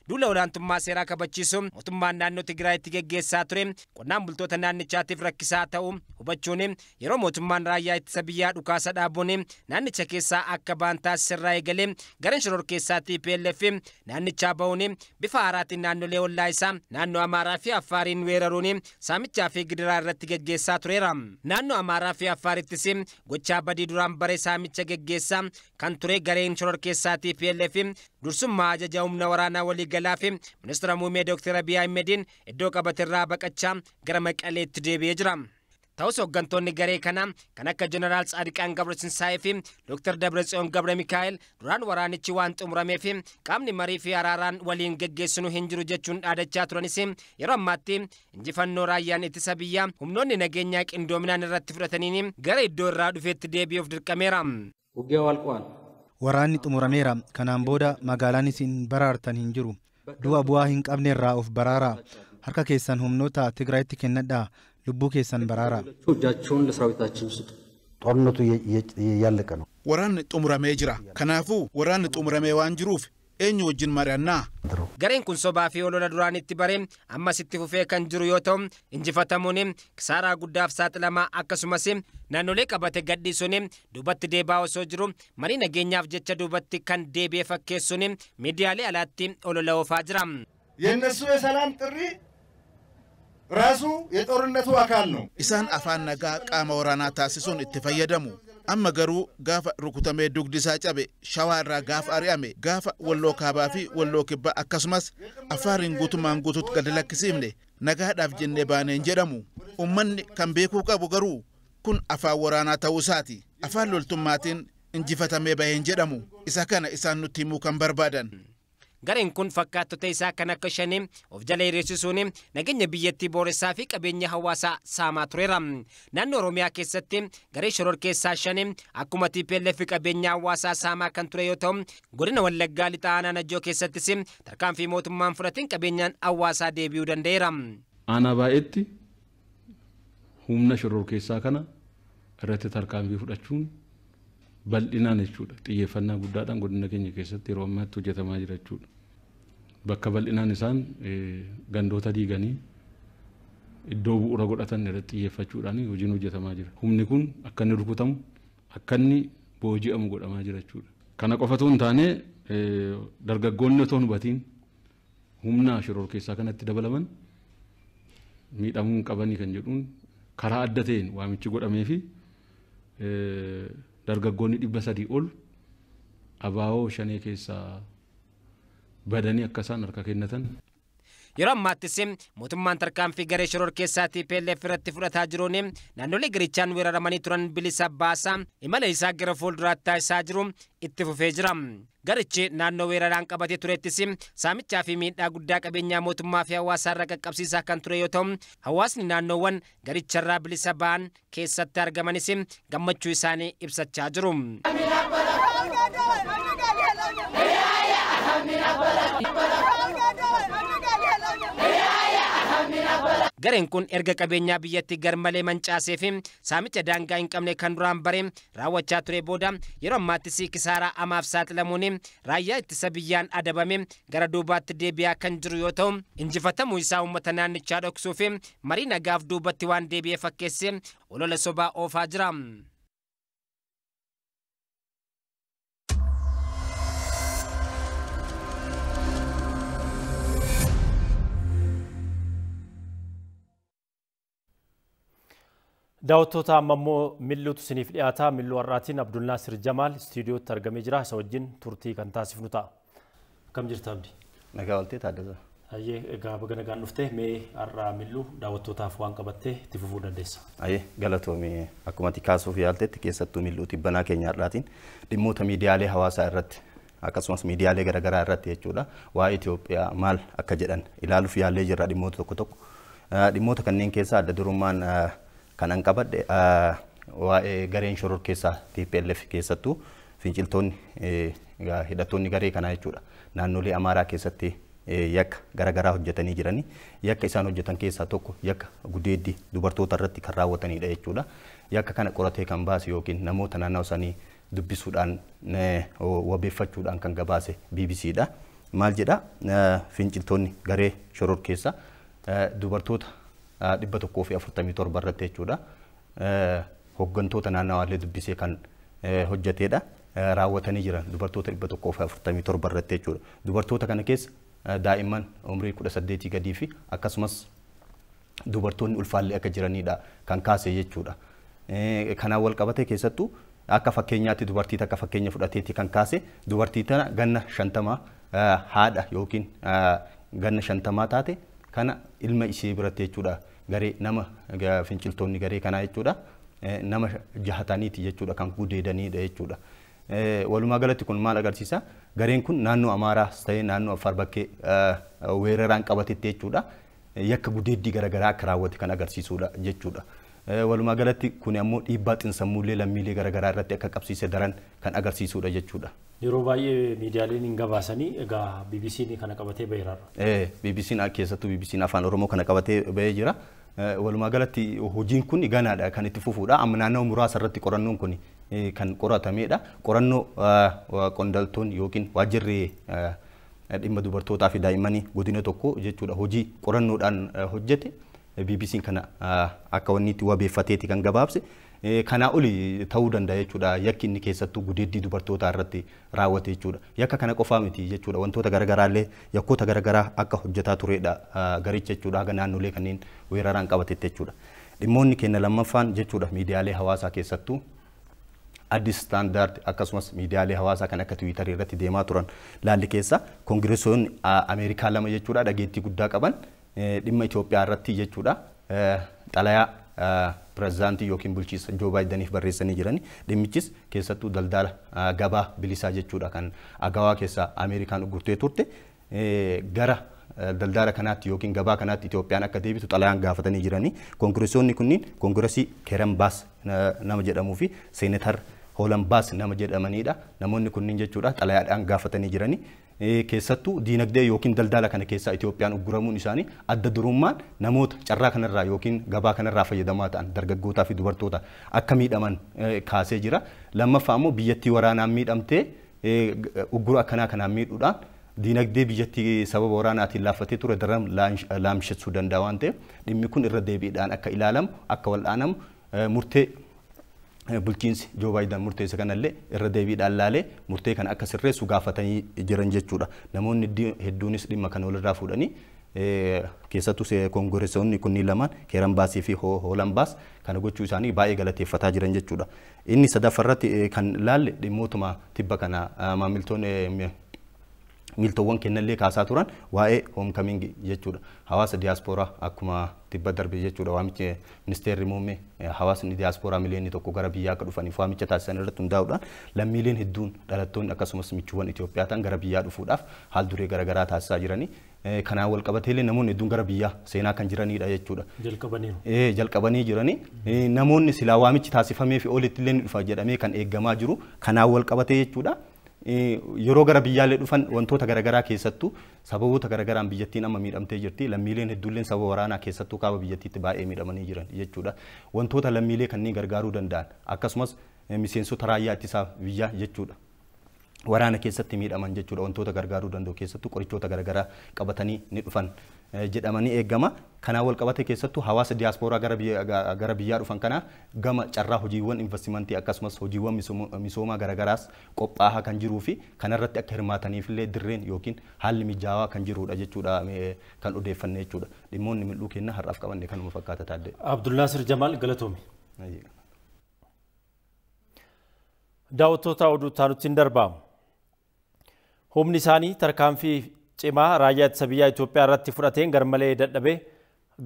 Speaker 16: Duula olaantummaa seeraa kabachiisuun mootummaan naannoo Tigraayitti geggeessaa ture qonnaan bultoota naannichaatiif rakkisaa ta'uu hubachuun yeroo mootummaan raayyaa ittisa biyyaa dhukaasa dhaabone naannicha keessaa akka baantaa sirraa eegalee gareen shoror keessaati PLF naannichaa ba'uun bifa haaraatiin naannolee ollaa isaa naannoo Amaaraa fi Affaariin weeraruun saamichaa fi gidiraa irratti geggeessaa tureera. Naannoo Amaaraa fi Affaariittis gochaa badii duraan bare saamicha geggeessaa kan ture gareen shoror keessaati PLF dursummaa ajaja humna waraanaa waliigalaa fi ministeera muummee Dr. Abiy Ahmediin iddoo qabatirraa baqachaa gara Maqaleetti deebi'ee jira. Ta'us hooggantoonni garee kana kan akka Jeneraal Tsaadiqaan Gabrasinsaayee fi Dr. Dabratsiyoon Gabra Mikaa'el duraan waraanichi waan xumurameef qaamni marii fi araaraan waliin geggeessinu hin jiru jechuun dhaadachaa turanis yeroo ammaatti injifannoo raayyaan ittisa biyyaa humnoonni nageenyaa qindoominaan irratti fudhataniin gara iddoo irraa dhufeetti deebi'uuf dirqameera.
Speaker 13: Waraanni xumurameera kanaan booda magaalaan isin baraartan hin jiru du'a bu'aa hin qabne irraa of baraaraa harka keessan humnoota Tigraayitti kennadhaa ልቡ ከሰን በራራ
Speaker 17: እጃቸውን ለሰራዊታችን ስጡ
Speaker 11: ጦርነቱ ያለቀ ነው
Speaker 18: ወራን ጡምራሜ ጅራ ከናፉ ወራን ጡምራሜ ዋንጅሩፍ ኤኙ ወጅን ማሪያና
Speaker 16: gareen kun sobaa fi olola duraanitti bare amma sitti fufee kan jiru yoo ta'u injifatamuun kisaaraa guddaaf saaxilamaa akkasumas naannolee qabate gadhiisuun duubatti deebaa osoo jiru marii nageenyaaf jecha duubatti kan deebi'ee fakkeessuun miidiyaalee alaatti olola oofaa jira.
Speaker 19: የነሱ የሰላም ጥሪ ራሱ የጦርነቱ አካል ነው
Speaker 18: ኢሳን አፋን ነጋ ቃማ ወራና ታሲሱን እትፈየደሙ አማ ገሩ ጋፋ ሩኩተሜ ዱግዲሳ ጨቤ ሻዋራ ጋፋ አሪያሜ ጋፋ ወሎ ካባፊ ወሎ ክባ አከሱማስ አፋሪን ጉቱማን ጉቱት ገደለክሲምኔ ነጋዳፍ ጀኔ ባኔ እንጀደሙ ኡመን kan beeku qabu garu kun afa waraana ta'usaati afaan loltummaatiin injifatamee baheen jedhamu isa kana isaan nutti himuu kan barbaadan.
Speaker 16: Gareen kun fakkaattota isaa kan akka shanii of jala hiriirsisuun nageenya biyyattii booressaa fi qabeenya hawaasaa saamaa tureera. Naannoo Oromiyaa keessatti garee shoror keessaa shanii akkuma TPLF qabeenya hawaasaa saamaa kan ture yoo ta'u godina Wallaggaa lixaa aanaa Najjoo keessattis tarkaanfii mootummaan fudhateen qabeenyaan hawaasaa deebi'uu danda'eera.
Speaker 17: Aanaa baay'eetti humna shoror keessaa kana irratti tarkaanfii fudhachuun bal'inaan jechuudha. Xiyyeeffannaa guddaadhaan godina keenya keessatti yeroo ammaatti hojjetamaa jira jechuudha. Bakka bal'inaan isaan gandoota diiganii iddoo bu'uura godhatan irratti xiyyeeffachuudhaan hojiin hojjetamaa jira. Humni kun akka inni rukutamu akka inni booji'amu godhamaa jira jechuudha. Kana qofatu hin taane dargaggoonni otoo hin hubatiin humna shororkeessaa kanatti dabalaman miidhamuu hin qabanii kan jedhuun karaa adda ta'een waamichi godhamee fi dargaggoonni 300 ol abaaboo shanee keessaa badanii akka isaan harka kennatan.
Speaker 16: Yeroo ammaattis mootummaan tarkaanfii garee shororkeessaatii PLF irratti fudhataa jiruun naannolee garichaan weeraramanii turan bilisa baasaa imala isaa gara fuulduraatti taasisaa jiru itti fufee jira. Garichi naannoo weeraraan qabatee turettis saamichaa fi miidhaa guddaa qabeenyaa mootummaa fi hawaasaa irra qaqqabsiisaa kan ture yoo ta'u, hawaasni naannoowwan garicharraa bilisa ba'an keessatti argamanis gammachuu isaanii ibsachaa jiru. Gareen kun erga qabeenyaa biyyatti garmalee mancaasee fi saamicha daangaa hin qabne kan duraan bare raawwachaa ture booda yeroo ammaattis kisaaraa amaaf saaxilamuun raayyaa ittisa biyyaan adabame gara duubaatti deebi'aa kan jiru yoo ta'u, injifatamuu isaa uummata naannichaa dhoksuu fi marii nagaaf duubatti waan deebi'ee fakkeessee olola sobaa oofaa jira.
Speaker 1: daawwattoota amma immoo milluutu isiniif dhiyaata. Milluu har'aatiin Abdulnaasir Jamaal istiidiyootti argamee jira. Isa wajjin turtii kan taasifnu ta'a. Akkam jirta Abdi?
Speaker 20: Nagaa waltee Taaddasa.
Speaker 1: Ayyee egaa baga nagaan dhuftee mee har'aa milluu daawwattootaaf waan qabattee itti fufuu dandeessa?
Speaker 20: Ayyee galatoomii akkuma kaasuuf yaaltetti keessattuu milluu tibbanaa keenya har'aatiin dhimmoota miidiyaalee hawaasaa irratti akkasumas miidiyaalee garaagaraa irratti jechuudha waa'ee Itoophiyaa maal akka jedhan ilaaluuf yaallee jirra dhimmoota tokko tokko. Dhimmoota kanneen keessaa adda durummaan kanan qabadhe waa'ee gareen shororkeessaa TPLF keessattuu finciltoonni hidhattoonni garee kanaa jechuudha naannolee Amaaraa keessatti yakka garaagaraa hojjetanii jiranii yakka isaan hojjetan keessaa tokko yakka gudeeddii dubartoota irratti kan raawwatanidha jechuudha. Yakka kana qoratee kan baase yookiin namoota naannoo isaanii dubbisuudhaan wabeeffachuudhaan kan gabaase BBCdha. Maal jedha finciltoonni garee shororkeessaa dubartoota 147 irratti jechuudha. Hooggantoota naannawaalee dubbisee kan hojjetedha. Raawwatanii jiran dubartoota 147 irratti jechuudha. Dubartoota kana keessa daa'imman umrii 18 gadii fi akkasumas dubartoonni ulfaallee akka jiranidha kan kaase jechuudha. Kanaan wal qabatee keessattuu akka fakkeenyaatti dubartii akka fakkeenya fudhateetti kan kaase dubartii tana ganna 50 haadha yookiin ganna 50 taate kana ilma ishee biratti jechuudha. Garee nama finciltoonni garee kanaa jechuudha. Nama jahataniiti jechuudha kan gudeedanidha jechuudha. Walumaa galatti kun maal agarsiisa? Gareen kun naannoo Amaaraas ta'ee naannoo Affaar bakkee weeraraan qabatetti jechuudha. Yakka gudeeddii garaagaraa akka raawwate kan agarsiisudha jechuudha. Walumaa galatti kun ammoo dhiibbaa xinsammuulee lammiilee garaagaraa irratti akka qabsiise daran kan agarsiisudha jechuudha.
Speaker 1: Yeroo baay'ee miidiyaaleen hin gabaasanii egaa BBC'n kana qabatee baheera.
Speaker 20: BBC'n keessattuu BBC'n afaan Oromoo kana qabatee bahee jira. Walumaa galatti hojiin kun ganaadha kan itti fufuudha. Amma naannoo muraasa irratti qorannoon kun kan qoratamedha. Qorannoo qondaaltonni yookiin waajjirri dhimma dubartootaa fi daa'immanii godina tokko jechuudha hojii qorannoodhaan hojjete BBC'n kana akka wanni itti wabeeffateeti kan gabaabse. Kanaa oli ta'uu danda'a jechuudha. Yakki inni keessattuu gudeeddii dubartootaa irratti raawwate jechuudha. Yakka kana qofaa miti jechuudha. Wantoota garaagaraallee yakkoota garaagaraa akka hojjetaa turedha garicha jechuudha. Haga naannolee kanneen weeraraan qabatetti jechuudha. Dhimmoonni keenya lammaffaan jechuudha miidiyaalee hawaasaa keessattuu Addis Standard akkasumas miidiyaalee hawaasaa kan akka Tiwiitarii irratti deemaa turan laalli keessa koongireesonni Ameerikaa lama jechuudha dhageettii guddaa qaban dhimma Itoophiyaa irratti jechuudha. Xalayaa pirezidaantii yookiin bulchiinsa Joo Baayidaniif barreessanii jirani. Dhimmichis keessattuu daldala gabaa bilisaa jechuudha kan agawaa keessaa Ameerikaan gurtee turte gara daldala kanaatti yookiin gabaa kanaatti Itoophiyaan akka deebitu xalayaan gaafatanii jirani. Koongireesonni kunniin koongireesii Keren Baas nama jedhamuu fi seenetar Hoolambaas nama jedhamanidha. Namoonni kunniin jechuudha xalayaadhaan gaafatanii jiranii. Keessattuu diinagdee yookiin daldala kana keessa Itoophiyaan ugguramuun isaanii adda durummaan namoota carraa kanarraa yookiin gabaa kanarraa fayyadamaa ta'an dargaggootaa fi dubartoota akka miidhaman kaasee jira. Lammaffaa immoo biyyattii waraanaan miidhamtee uggura akkanaa kanaan miidhuudhaan diinagdee biyyattii sababa waraanaatiin laaffatee ture daran laamshessuu danda'a waan ta'eef dhimmi kun irra deebiidhaan akka ilaalamu akka wal'aanamu murtee bulchiinsi Joo Baayiden murteessa kanallee irra deebiidhaan laalee murtee kana akka sirreessu gaafatanii jiran jechuudha. Namoonni hedduunis dhimma kana walirraa fuudhanii keessattuu koongireessonni kunniin lamaan Keerambaasii fi Hoolambaas kana gochuu isaanii baay'ee galateeffataa jiran jechuudha. Inni sadaffaarratti kan laalle dhimmootuma tibba kana miiltowwan kennallee kaasaa turan waa'ee homecoming jechuudha. Hawaasa diiyaaspooraa akkuma tibba darbe jechuudha waamichi ministeerri muummee hawaasni diiyaaspooraa miliyoonni tokko gara biyyaa akka dhufaniif waamicha taasisan irratti hundaa'uudhaan lammiileen hedduun dhalattoonni akkasumas michuuwwan Itoophiyaa ta'an gara biyyaa dhufuudhaaf haal duree garaagaraa taasisaa jiranii. Kanaan wal qabateellee namoonni hedduun gara biyyaa seenaa kan jiranidha jechuudha. Jalqabanii jiranii namoonni silaa waamichi taasifamee fi olitti illee ni dhufa jedhamee kan eeggamaa jiru kanaan wal qabatee jechuudha. Yeroo gara biyyaalee dhufan wantoota garaagaraa keessattuu sababoota garaagaraan biyyattiin amma miidhamtee jirti. Lammiileen hedduulleen sababa waraanaa keessattuu kaaba biyyattiitti baay'ee miidhamanii jiran jechuudha. Wantoota lammiilee kanneen gargaaruu danda'an akkasumas miseensota raayyaa ittisaa biyyaa jechuudha. Waraana keessatti miidhaman jechuudha wantoota gargaaruu danda'u keessattuu qorichoota garaagaraa qabatanii ni dhufan jedhamanii eegama. Kanaan wal qabate keessattuu hawaasa diiyaaspooraa gara biyyaa dhufan kana gama carraa hojiiwwan investimentii akkasumas hojiiwwan misoomaa garaagaraas qophaa'aa kan jiruu fi kanarratti akka hirmaataniifillee dirreen yookiin haalli mijaawaa kan jirudha jechuudha kan odeeffanne jechuudha. Dhimmoonni mil'uu kenna har'aaf qabanne kanuma fakkaata taadde.
Speaker 1: Abdulnaasir Jamaal galatoomi. Daawwattoota oduu taanutti hin darbaamu. Humni isaanii tarkaanfii cimaa raayyaa ittisa biyyaa Itoophiyaa irratti fudhateen garmalee dadhabee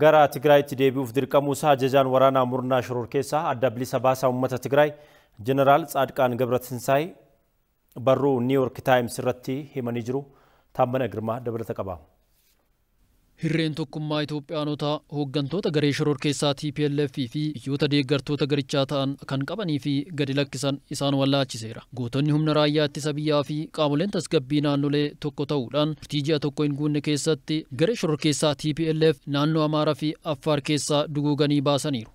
Speaker 1: gara Tigraayitti deebi'uuf dirqamuu isaa ajajaan waraanaa murnaa shororkeessaa adda bilisa baasaa uummata Tigraay Jeneraal Tsaadqaan Gabratinsaay barruu Niiwuork Taayims irratti himanii jiru. Taammana Girmaa dabalata qaba.
Speaker 3: Hirreen tokkummaa Itoophiyaanotaa hooggantoota garee shororkeessaa TPLF fi biyyoota deeggartoota garichaa ta'an kan qabanii fi gadi lakkisan isaan wallaalchiseera. Gootonni humna raayyaa ittisa biyyaa fi qaamoleen tasgabbii naannolee tokko ta'uudhaan murtii ji'a tokko hin guunne keessatti garee shororkeessaa TPLF naannoo Amaaraa fi Affaar keessaa duguuganii baasaniiru.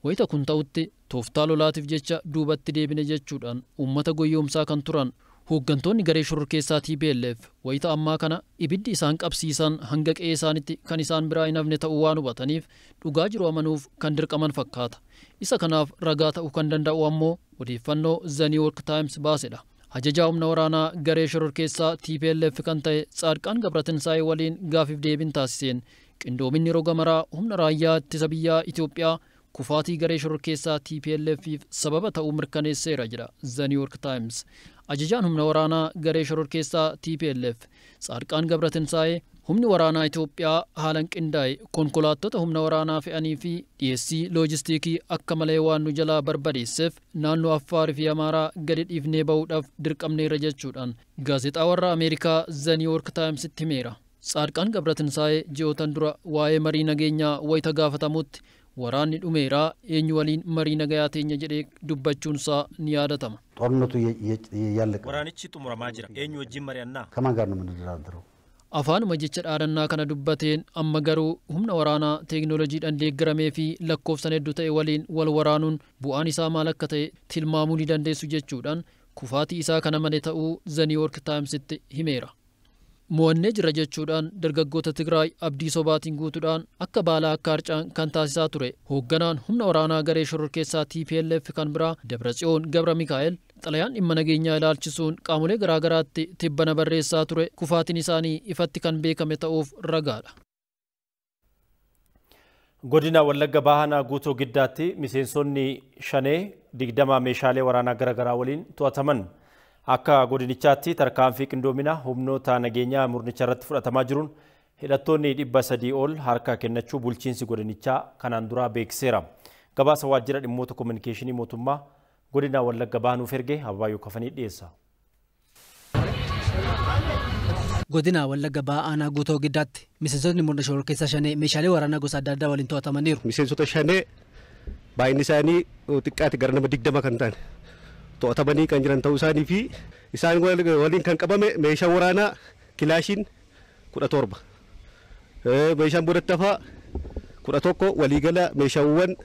Speaker 3: Wayita kun ta'utti tooftaa lolaatiif jecha duubatti deebine jechuudhaan uummata goyyoomsaa kan turan hooggantoonni garee shororkeessaa TPLF wayita ammaa kana ibiddi isaan qabsiisan hanga qe'ee isaanitti kan isaan biraa hin hafne ta'uu waan hubataniif dhugaa jiru amanuuf kan dirqaman fakkaata. Isa kanaaf ragaa ta'uu kan danda'u ammoo odeeffannoo The New York Times baasedha. Ajajaa humna waraanaa garee shororkeessaa TPLF kan ta'e Tsaadqaan Gabratinsaay waliin gaafiif deebii taasiseen qindoominni roga maraa humna raayyaa ittisa biyyaa Itoophiyaa kufaatii garee shororkeessaa TPLFiif sababa ta'uu mirkaneesseera jedha The New York Times. Ajajaan humna waraanaa garee shororkeessaa TPLF Tsaadqaan Gabratinsaay humni waraanaa Itoophiyaa haalan qindaa'e konkolaattota humna waraanaa fe'anii fi dhiyeessii loojistiikii akka malee waan nu jalaa barbadeesseef naannoo Affaarii fi Amaaraa gadi dhiifnee ba'uudhaaf dirqamneerra jechuudhaan gaazexaa warra Ameerikaa The New York Timesitti himeera. Tsaadqaan Gabratinsaay ji'ootan dura waa'ee marii nageenyaa wayita gaafatamutti waraanni dhumeeraa eenyu waliin marii nagayaa teenya jedhee dubbachuunsaa ni yaadatama.
Speaker 21: ጦርነቱ ያለቀ
Speaker 1: ወራንቺ ጡሙራማ ጅራ ኤኙ ወጂን መሪያና
Speaker 21: ከማን ጋር ነው የምንደራደረው?
Speaker 3: Afaanuma jecha dhaadannaa kana dubbateen amma garuu humna waraanaa teeknooloojiidhaan deeggaramee fi lakkoofsan hedduu ta'e waliin wal waraanuun bu'aan isaa maal akka ta'e tilmaamuu ni dandeessu jechuudhaan kufaatii isaa kana malee ta'uu The New York Timesitti himeera. Mo'annee jira jechuudhaan dargaggoota Tigraay abdii sobaatiin guutuudhaan akka baalaa akka harcaan kan taasisaa ture hoogganaan humna waraanaa garee shororkeessaa TPLF kan biraa Dabratsiyoon Gabra Mikaa'el xalayaan dhimma nageenyaa ilaalchisuun qaamolee garaagaraatti tibbana barreessaa ture kufaatiin isaanii ifatti kan beekame ta'uuf ragaadha.
Speaker 1: Godina Wallagga Bahanaa guutuu giddaatti miseensonni shanee 20 meeshaalee waraanaa garaagaraa waliin to'ataman. Akka godinichaatti tarkaanfii qindoomina humnoota nageenyaa murnicha irratti fudhatamaa jiruun hidhattoonni 300 ol harka kennachuu bulchiinsi godinichaa kanaan dura beeksiseera. Gabaasa waajjira dhimmoota kominikeeshinii mootummaa godina Wallagga Bahanuuf erge Ababaayoo Kafanii dhiyeessa.
Speaker 9: Godina Wallagga Bahanaa guutuu giddaatti miseensonni murna shororkeessaa shanee meeshaalee waraanaa gosa adda addaa waliin to'atamaniiru.
Speaker 22: Miseensota shanee baay'inni isaanii xiqqaatti gara nama 20 kan ta'an
Speaker 4: to'atamanii kan jiran ta'uu isaanii fi isaan waliin kan qabame meeshaa waraanaa kilaashiin 17 meeshaan bodattafaa 11 waliigala meeshaawwan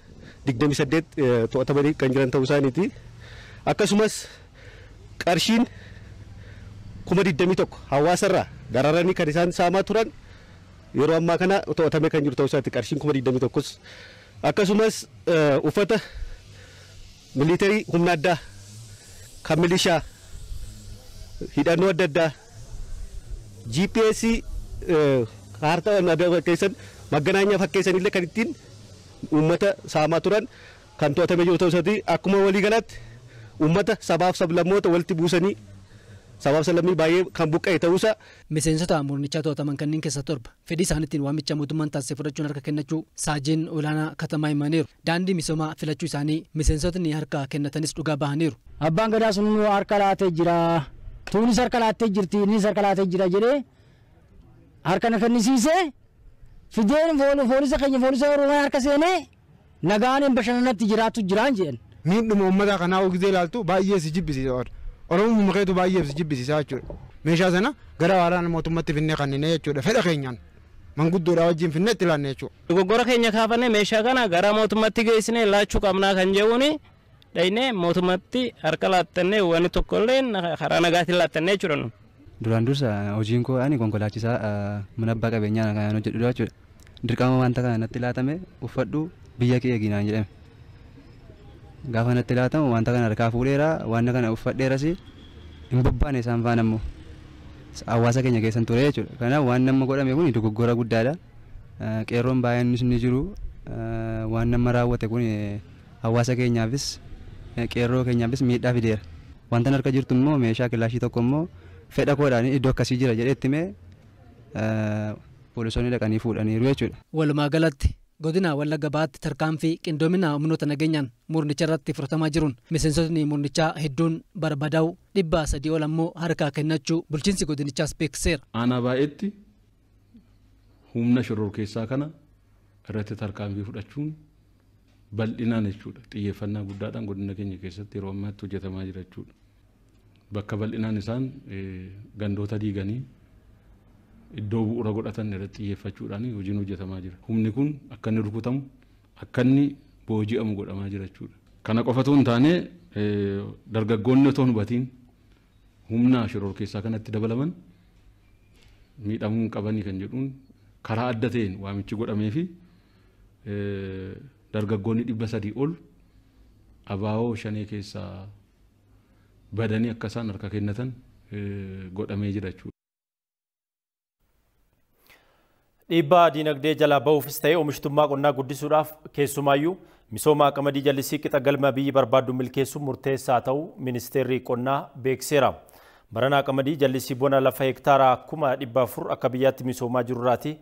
Speaker 4: 28 to'atamanii kan jiran ta'uu isaaniiti. Akkasumas qarshiin 21,000 hawaasarraa dararanii kan isaan saamaa turan yeroo ammaa kana to'atamee kan jiru ta'uu isaati qarshiin 21,000. Akkasumas uffata militarii humna addaa kan milishaa hidhannoo adda addaa GPS kaartaa keessan maganaanyaa fakkeessanillee kan ittiin uummata saamaa turan kan to'atamee jiru ta'uu isaati. Akkuma waliigalaatti uummata sabaaf sablammoota walitti buusanii sabaaf sablammii baay'ee kan buqqa'e ta'uusaa.
Speaker 9: Miseensota murnichaa to'ataman kanneen keessa torba fedhii isaaniitiin waamicha mootummaan taasise fudhachuun harka kennachuu saajin olaanaa katamaa himaniiru. Daandii misoomaa filachuu isaanii miseensotni harka kennatanis dhugaa bahaniiru.
Speaker 22: Abbaan gadaa sun harka laatee jira, tuunis harka laatee jirti, innis harka laatee jira jedhee harka na kennisiisee fideen foolisa keenya foolisa oromoo harka seenee nagaan bashannanatti jiraatu jiraan jedhan.
Speaker 23: Miidhuma uummata kanaa ogizee ilaaltu baay'ee si jibbisiisa. Oromoo mukeetu baay'ee si jibbisiisaa jechuudha. Meeshaa sana gara waraana mootummaatti finnee kanneen jechuudha. Fedha keenyaan manguddoodhaa wajjin finnee itti laannee jechuudha.
Speaker 24: Dogoggora keenya kaafannee meeshaa kana gara mootummaatti geessinee laachuu qabnaa kan jedhuuni dhaynee mootummaatti harka laattannee wanni tokkollee karaa nagaatiin laattannee jechuudha.
Speaker 25: Duraan dursa hojiin koo ani konkolaachisaa mana abbaa qabeenyaa kan hojjedhudha jechuudha. Dirqama wanta kana natti laatame uffadhu biyya kee eeginaan jedhame. Gaafa natti laatamu wanta kana harkaa fuudheera wanta kana uffadheeras hin bobbaane isaan faana immoo hawaasa keenya keessan ture jechuudha. Kanaaf waan nama godhame kun dogoggora guddaadha. Qeerroon baay'eenis ni jiru. Waan nama raawwate kun hawaasa keenyaafis qeerroo keenyaafis miidhaa fideera. Wanta harka jirtu immoo meeshaa kilaashii tokko immoo fedha koodhaan iddoo akkasii jira jedhee itti mee poolisoonni dhaqanii fuudhaniiru jechuudha.
Speaker 9: Walumaa galatti godina Wallagga Bahaatti tarkaanfii qindoomina humnoota nageenyaan murnicha irratti fudhatamaa jiruun miseensotni murnichaa hedduun barbadaa'u 300 ol ammoo harkaa kennachuu bulchiinsi godinichaas beeksiseera.
Speaker 17: Aanaa baay'eetti humna shororkeessaa kana irratti tarkaanfii fudhachuun bal'inaan jechuudha. Xiyyeeffannaa guddaadhaan godina keenya keessatti yeroo ammaatti hojjetamaa jira jechuudha. Bakka bal'inaan isaan gandoota diiganii iddoo bu'uura godhatan irratti xiyyeeffachuudhaan hojiin hojjetamaa jira. Humni kun akka inni rukutamu akka inni booji'amu godhamaa jira jechuudha. Kana qofatu hin taane dargaggoonni otoo hin hubatiin humna shororkeessaa kanatti dabalaman miidhamuu hin qabanii kan jedhuun karaa adda ta'een waamichi godhamee fi dargaggoonni 300 ol abaaboo shanee keessaa badanii akka isaan harka kennatan godhamee jira jechuudha.
Speaker 1: Dhiibbaa diinagdee jalaa ba'uufis ta'ee oomishtummaa qonnaa guddisuudhaaf keessumaayyuu misooma qamadii jallisii qixa galma biyyi barbaaddu milkeessuun murteessaa ta'uu ministeerri qonnaa beekseera. Baranaa qamadii jallisii bona lafa hektaara 400,000 akka biyyaatti misoomaa jirurraati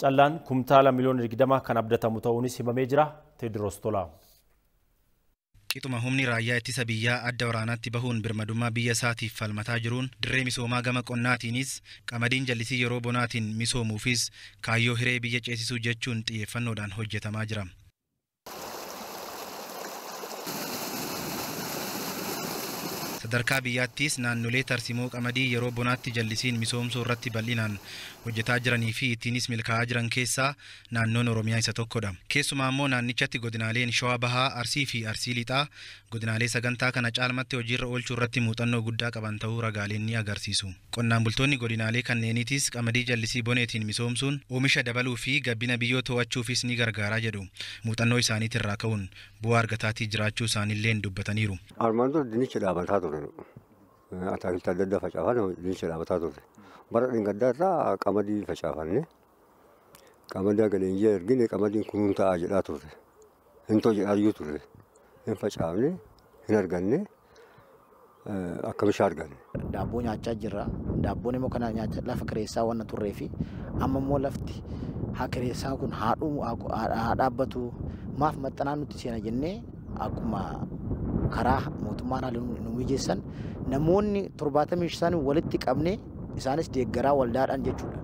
Speaker 1: callaan kumtaala miliyoona 20 kan abdatamu ta'uunis himamee jira. Teediroos Tolaa.
Speaker 13: Qixuma humni raayyaa ittisa biyyaa adda waraanaatti bahuun birmadummaa biyya isaatiif falmataa jiruun dirree misoomaa gama qonnaatiinis qamadiin jallisii yeroo bonaatiin misoomuufis kaayyoo hiree biyya ceesisuu jechuun xiyyeeffannoodhaan hojjetamaa jira. Sadarkaa biyyaattis naannolee tarsimoo qamadii yeroo bonaatti jallisiin misoomsuu irratti bal'inaan hojjetaa jiranii fi ittiinis milkaa'aa jiran keessaa naannoon Oromiyaa isa tokkodha. Keessumaa immoo naannichatti godinaaleen Shawaa Bahaa, Arsii fi Arsii Lixaa godinaalee sagantaa kana caalmatti hojiirra oolchuu irratti muuxannoo guddaa qaban ta'uu ragaaleen ni agarsiisu. Qonnaan bultoonni godinaalee kanneeniitis qamadii jallisii boneetiin misoomsuun oomisha dabaluu fi gabbina biyyoo to'achuufis ni gargaaraa jedhu. Muuxannoo isaaniitirraa ka'uun bu'aa argataatii jiraachuu isaaniillee dubbataniiru.
Speaker 26: Ataakilta adda addaa facaafame dinnicha dhaabataa turre. Bara dhingaddaa irraa qamadii facaafanne qamadii galeenjii ergine qamadiin kunuun ta'aa jedhaa turre. Hintoo jedhaa iyyuu turre. Hin facaafne hin arganne akka bishaan arganne.
Speaker 27: Daabboo nyaachaa jirra. Daabboon immoo kana nyaachaa lafa kireessaa waan turree fi amma immoo lafti haa kireessaa kun haa dhaabbatu maaf maxxanaa nutti seena jennee akkuma karaa mootummaan haalli nu mijeessan namoonni 75 walitti qabne isaanis deeggaraa waldaadhaan jechuudha.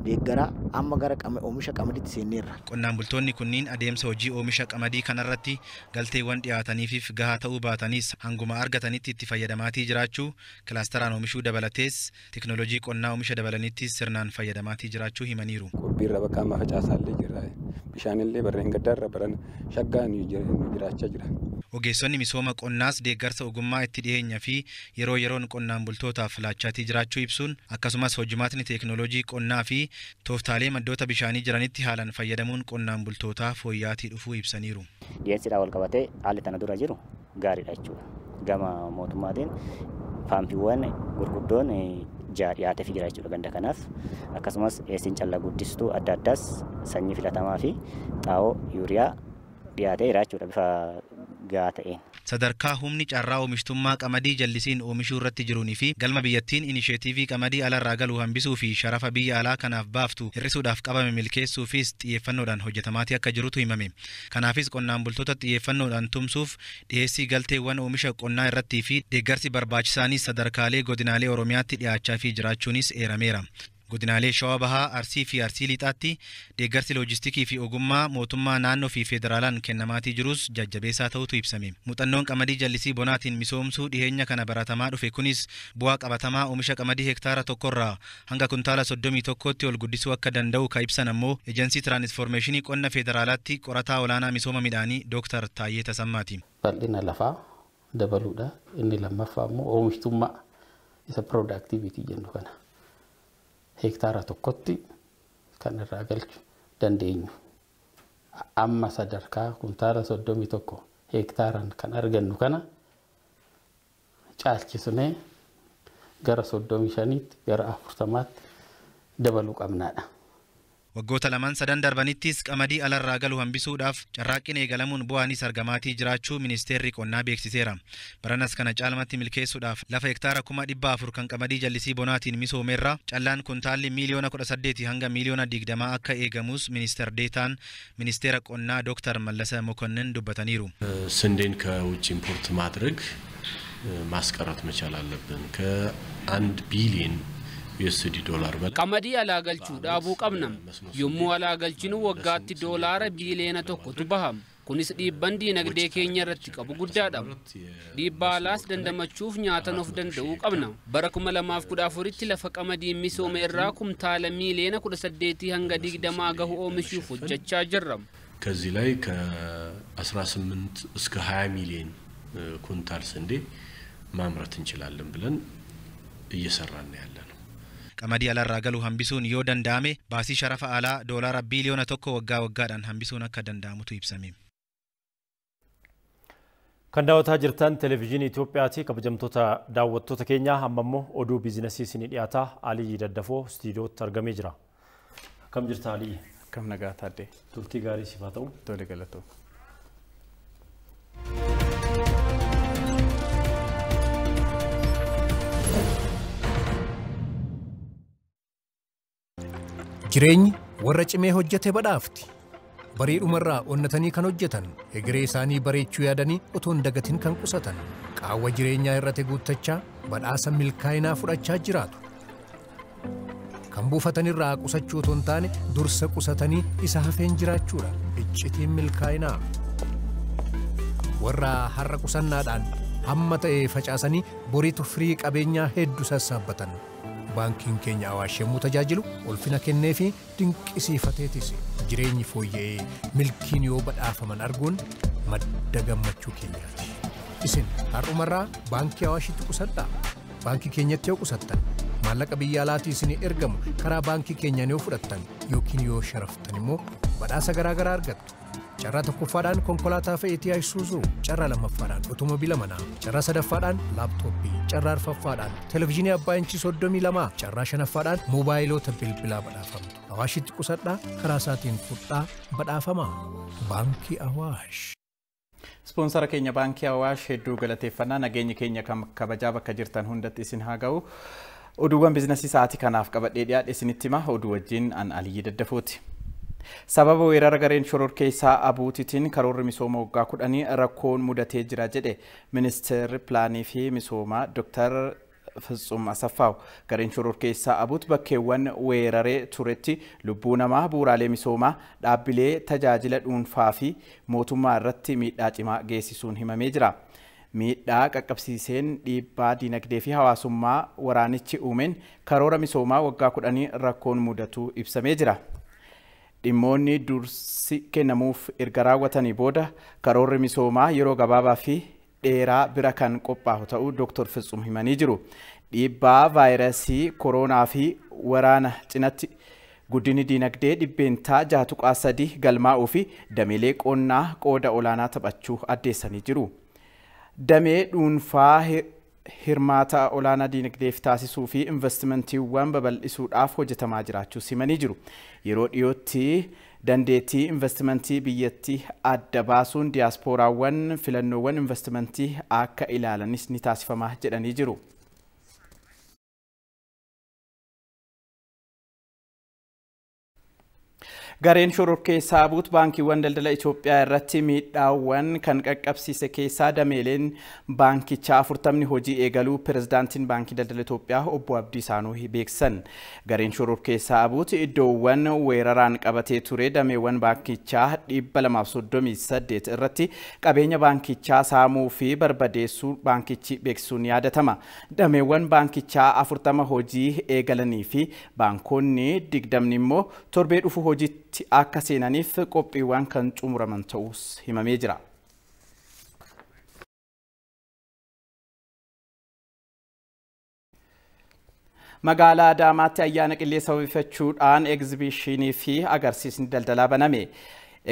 Speaker 27: deeggara amma gara oomisha qamadiitti seenneerra.
Speaker 13: Qonnaan bultoonni kunniin adeemsa hojii oomisha qamadii kanarratti galteewwan dhiyaataniif gahaa ta'uu baatanis hanguma argatanitti itti fayyadamaatii jiraachuu kilaasteraan oomishuu dabalatees teknoolojii qonnaa oomisha dabalanittis sirnaan fayyadamaatii jiraachuu himaniiru.
Speaker 2: Qophiirra bakka amma facaasaallee jira. Bishaanillee barreen gaddaarra baran shaggaan jiraachaa jira.
Speaker 13: Ogeessonni misooma qonnaas deeggarsa ogummaa itti dhiyeenya fi yeroo yeroon qonnaan bultootaaf laachaatii jiraachuu ibsuun akkasumas hojimaatni teeknooloojii qonnaa fi tooftaalee maddoota bishaanii jiranitti haalan fayyadamuun qonnaan bultootaa fooyyaatii dhufuu ibsaniiru.
Speaker 6: Dhiyeessiidhaan wal qabatee haalli tana dura jiru gaariidha jechuudha. Gama mootummaatiin paampiiwwan gurguddoon dhiyaatee fi jira jechuudha ganda kanaaf akkasumas dhiyeessiin callaa guddistuu adda addaas sanyii filatamaa fi xaa'oo yuuriyaa dhiyaatee jira jechuudha bifa gahaa ta'een.
Speaker 13: Sadarkaa humni carraa oomishtummaa qamadii jallisiin oomishuu irratti jiruunii fi galma biyyattiin inisheetiivii qamadii alarraa galuu hambisuu fi sharafa biyya alaa kanaaf baaftu hir'isuudhaaf qabame milkeessuufis xiyyeeffannoodhaan hojjetamaatii akka jirutu himame. Kanaafis qonnaan bultoota xiyyeeffannoodhaan tumsuuf dhiyeessii galteewwan oomisha qonnaa irrattii fi deeggarsi barbaachisaanis sadarkaalee godinaalee Oromiyaatti dhiyaachaa fi jiraachuunis eerameera. Godinaalee Shawaa Bahaa, Arsii fi Arsii Lixaatti deeggarsi loojistikii fi ogummaa mootummaa naannoo fi federaalaan kennamaatii jirus jajjabeessaa ta'utu ibsame. Muuxannoon qamadii jallisii bonaatiin misoomsuu dhiheenya kana baratamaa dhufe kunis bu'aa qabatamaa oomisha qamadii hektaara tokkorraa hanga kuntaala 31tti ol guddisuu akka danda'u ka ibsan ammoo Ejensii Tiraansformeeshinii Qonna Federaalaatti qorataa olaanaa misooma midhaanii Dr. Taayyee Tasammaati.
Speaker 7: Bal'ina lafaa dabaluudha. Inni lammaffaa ammoo oomishtummaa isa productivity jennu kana. Hektaara tokkotti kan irraa galchuu dandeenyu. Amma sadarkaa kuntaala 31 hektaaran kan argannu kana caalchisnee gara 35tti gara 40tti dabaluu qabnaadha.
Speaker 13: Waggoota lamaan sadan darbanittis qamadii alarraa galuu hambisuudhaaf carraaqqiin eegalamuun bu'aanis argamaatii jiraachuu ministeerri qonnaa beeksiseera. Baranas kana caalmatti milkeessuudhaaf lafa hektaara 400,000 kan qamadii jallisii bonaatiin misoomeerra callaan kuntaalli miliyoona 18 hanga miliyoona 20 akka eegamus ministeer deetaan ministeera qonnaa ዶክተር መለሰ መኮንን ዱበተኒሩ
Speaker 8: ስንዴን ከውጭ ኢምፖርት ማድረግ ማስቀረት መቻል አለብን ከ1 ቢሊዮን USD ዶላር በላይ
Speaker 10: ቀመዲ አላገልቹ ዳቡ ቀምነም የሙ አላገልቹ ወጋቲ ዶላር ቢሊዮና tokko tubaham kunis dhiibbandi nagdee keenya irratti qabu guddaadha dhiibbaalaas dandamachuuf nyaatan of danda'uu qabna bara 2014tti lafa qamadii misoome irraa kumtaala miliyoona 18 hanga 20 gahu oomishuuf hojjechaa jirra
Speaker 8: ከዚህ ላይ ከ18 እስከ 20 ሚሊዮን ኩንታል ስንዴ ማምረት እንችላለን ብለን እየሰራን ያለ
Speaker 13: qamadii alarraa galuu hambisuun yoo danda'ame baasii sharafa alaa doolaara biliyoona 1 waggaa waggaadhaan hambisuun akka danda'amutu ibsame.
Speaker 1: Kan daawwataa jirtan televezyiinii Itoophiyaati kabajamtoota daawwattoota keenya amma immoo oduu biizinasii isinii dhiyaata Alii Daddafoo istiidiyootti argamee jira. Akkam jirta Alii?
Speaker 12: Akkam nagaa taadde.
Speaker 1: Turtii gaarii siif haa ta'u.
Speaker 12: Tole galatoo.
Speaker 15: Jireenyi warra cimee hojjete badhaafti. Bareedumarraa onnatanii kan hojjetan, egeree isaanii bareechuu yaadanii otoo hin dagatin kan qusatan, qaawwa jireenyaa irratti guuttachaa badhaasa milkaa'inaa fudhachaa jiraatu. Kan buufatanirraa qusachuu otoo hin taane dursa qusatanii isa hafeen jiraachuudha. Iccitiin milkaa'inaa. Warra har'a qusannaadhaan hamma ta'e facaasanii boriitu firii qabeenyaa hedduu sassaabbatan. Baankiin keenya Awaash yommuu tajaajilu ulfina kennee fi dinqisiifateetis jireenyi fooyya'ee milkiin yoo badhaafaman arguun madda gammachuu keenyaati. Isin har'umarraa baankii Awaashitti qusadhaa. Baankii keenyatti yoo qusattan maallaqa biyya alaatii isinii ergamu karaa baankii keenyaan yoo fudhattan yookiin yoo sharaftan immoo badhaasa garaagaraa argattu. Carraa tokkoffaadhaan konkolaataa fe'eetii Isuuzuu, carraa lammaffaadhaan otomoobiila manaa, carraa sadaffaadhaan laaptooppii, carraa arfaffaadhaan televezyiinii abbaa inchii 32, carraa shanaffaadhaan moobaayilota bilbilaa badhaafamtu. Awaashitti qusadhaa karaa isaatiin fudhaa badhaafamaa. Baankii Awaash.
Speaker 12: Ispoonsara keenya Baankii Awaash hedduu galateeffannaa nageenyi keenya kabajaa bakka jirtan hundatti isin haa ga'u. Oduuwwan biizinasii sa'aatii kanaaf qabadhee dhiyaadhe isinitti hima oduu wajjin an Aliyyi Daddafooti. Sababa weerara gareen shororkeessaa abuutiitiin karoorri misooma waggaa 10 rakkoon mudatee jira jedhe ministeerri pilaanii fi misoomaa Dr. ፍጹም አሰፋው gareen shororkeessaa abuut bakkeewwan weeraree turetti lubbuu namaa bu'uuraalee misoomaa dhaabbilee tajaajila dhuunfaa fi mootummaa irratti miidhaa cimaa geessisuun himamee jira. Miidhaa qaqqabsiiseen dhiibbaa dinagdee fi hawaasummaa waraanichi uumeen karoora misoomaa waggaa 10 rakkoon mudatu ibsamee jira. Dhimmoonni dursi kennamuuf erga raawwatanii booda karoorri misoomaa yeroo gabaabaa fi dheeraa bira kan qophaa'u ta'uu Dr. Fitsum himanii jiru. Dhiibbaa vaayirasii koronaa fi waraana cinatti guddinni dinagdee dhibbeentaa 6.3 galmaa'uu fi dameelee qonnaa qooda olaanaa taphachuu addeessanii jiru. Damee dhuunfaa hirmaata olaanaa dinagdeef taasisuu fi investimentiiwwan babal'isuudhaaf hojjetamaa jiraachuu himanii jiru. Yeroo dhiyootti dandeettii investimentii biyyattii adda baasuun diyaaspooraawwan filannoowwan investimentii akka ilaalanis ni taasifamaa jedhanii jiru. Gareen shororkeessaa abuut baankiiwwan daldala Itoophiyaa irratti miidhaawwan kan qaqqabsiise keessaa dameeleen baankichaa 40 hojii eegaluu pirezidaantiin baankii daldala Itoophiyaa obbo Abdii Saanoo beeksisan. Gareen shororkeessaa abuut iddoowwan weeraraan qabatee ture dameewwan baankichaa 238 irratti qabeenya baankichaa saamuu fi barbadeessuu baankichi beeksisuun yaadatama. Dameewwan baankichaa 40 hojii eegalanii fi baankonni 20 immoo torbee dhufu hojii akka seenaniif qophiiwwan kan xumuraman ta'us himamee jira. Magaalaa Adaamaatti ayyaana qilleensa sababeeffachuudhaan egzibiishinii fi agarsiisni daldalaa baname.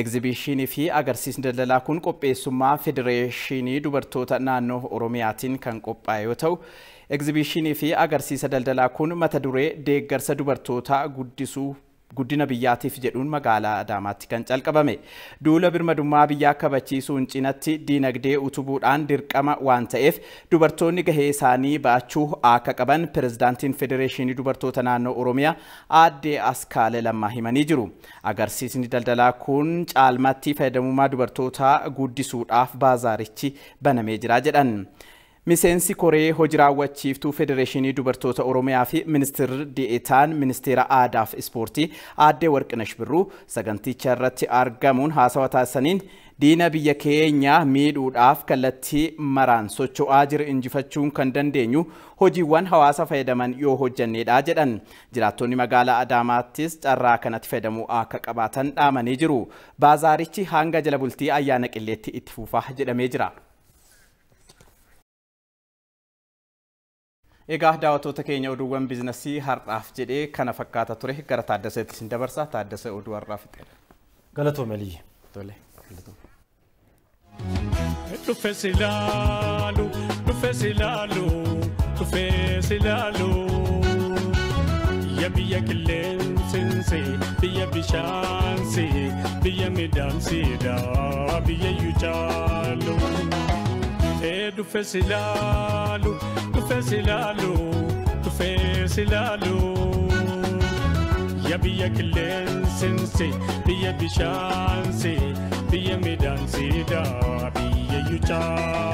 Speaker 12: Egzibiishinii fi agarsiisni daldalaa kun qopheessummaa Federeeshinii Dubartoota Naannoo Oromiyaatiin kan qophaa'e yoo ta'u, egzibiishinii fi agarsiisa daldalaa kun mata duree deeggarsa dubartootaa guddina biyyaatiif jedhuun magaalaa Adaamaatti kan calqabame. Duula birmadummaa biyyaa kabachiisuun cinatti dinagdee utubuudhaan dirqama waan ta'eef dubartoonni gahee isaanii baachuu akka qaban pirezidaantiin Federeeshinii Dubartoota Naannoo Oromiyaa Aadde Askaale Lammaa himanii jiru. Agarsiisni daldalaa kun caalmatti fayyadamummaa dubartootaa guddisuudhaaf baazaarichi banamee jira jedhan. Miseensi koree hojii raawwachiiftuu Federeeshinii Dubartoota Oromiyaa fi Ministeerri Deetaan Ministeera Aadaa fi Ispoortii Aadde Warqinash Birruu saganticha irratti argamuun haasawa taasisaniin diina biyya keenya miidhuudhaaf kallattii maraan socho'aa jiru injifachuun kan dandeenyu hojiiwwan hawaasa fayyadaman yoo hojjannedha jedhan. Jiraattonni magaalaa Adaamaattis carraa kanatti fayyadamuu akka qabaatan dhaamanii jiru. Baazaarichi hanga jala bultii ayyaana qilleetti itti fufaa jedhamee jira. Egaa daawwattoota keenya oduuwwan biizinasii har'aaf jedhee kana fakkaata ture gara Taaddaseetti isin dabarsa. Taaddasee oduu har'aaf fixeera.
Speaker 1: Galatoome Aliyyi.
Speaker 12: Tole.
Speaker 5: Dhufe silaalu, dhufe silaalu, dhufe silaalu. Biyya qilleensinsi, biyya bishaansi, biyya midhaansiidha, biyya yuucaalu. Dhufe silaalu, dhufe silaalu, dhufe silaalu. Biyya qilleensinsi, biyya bishaansi, biyya midhaansiidha, biyya yuucaalu.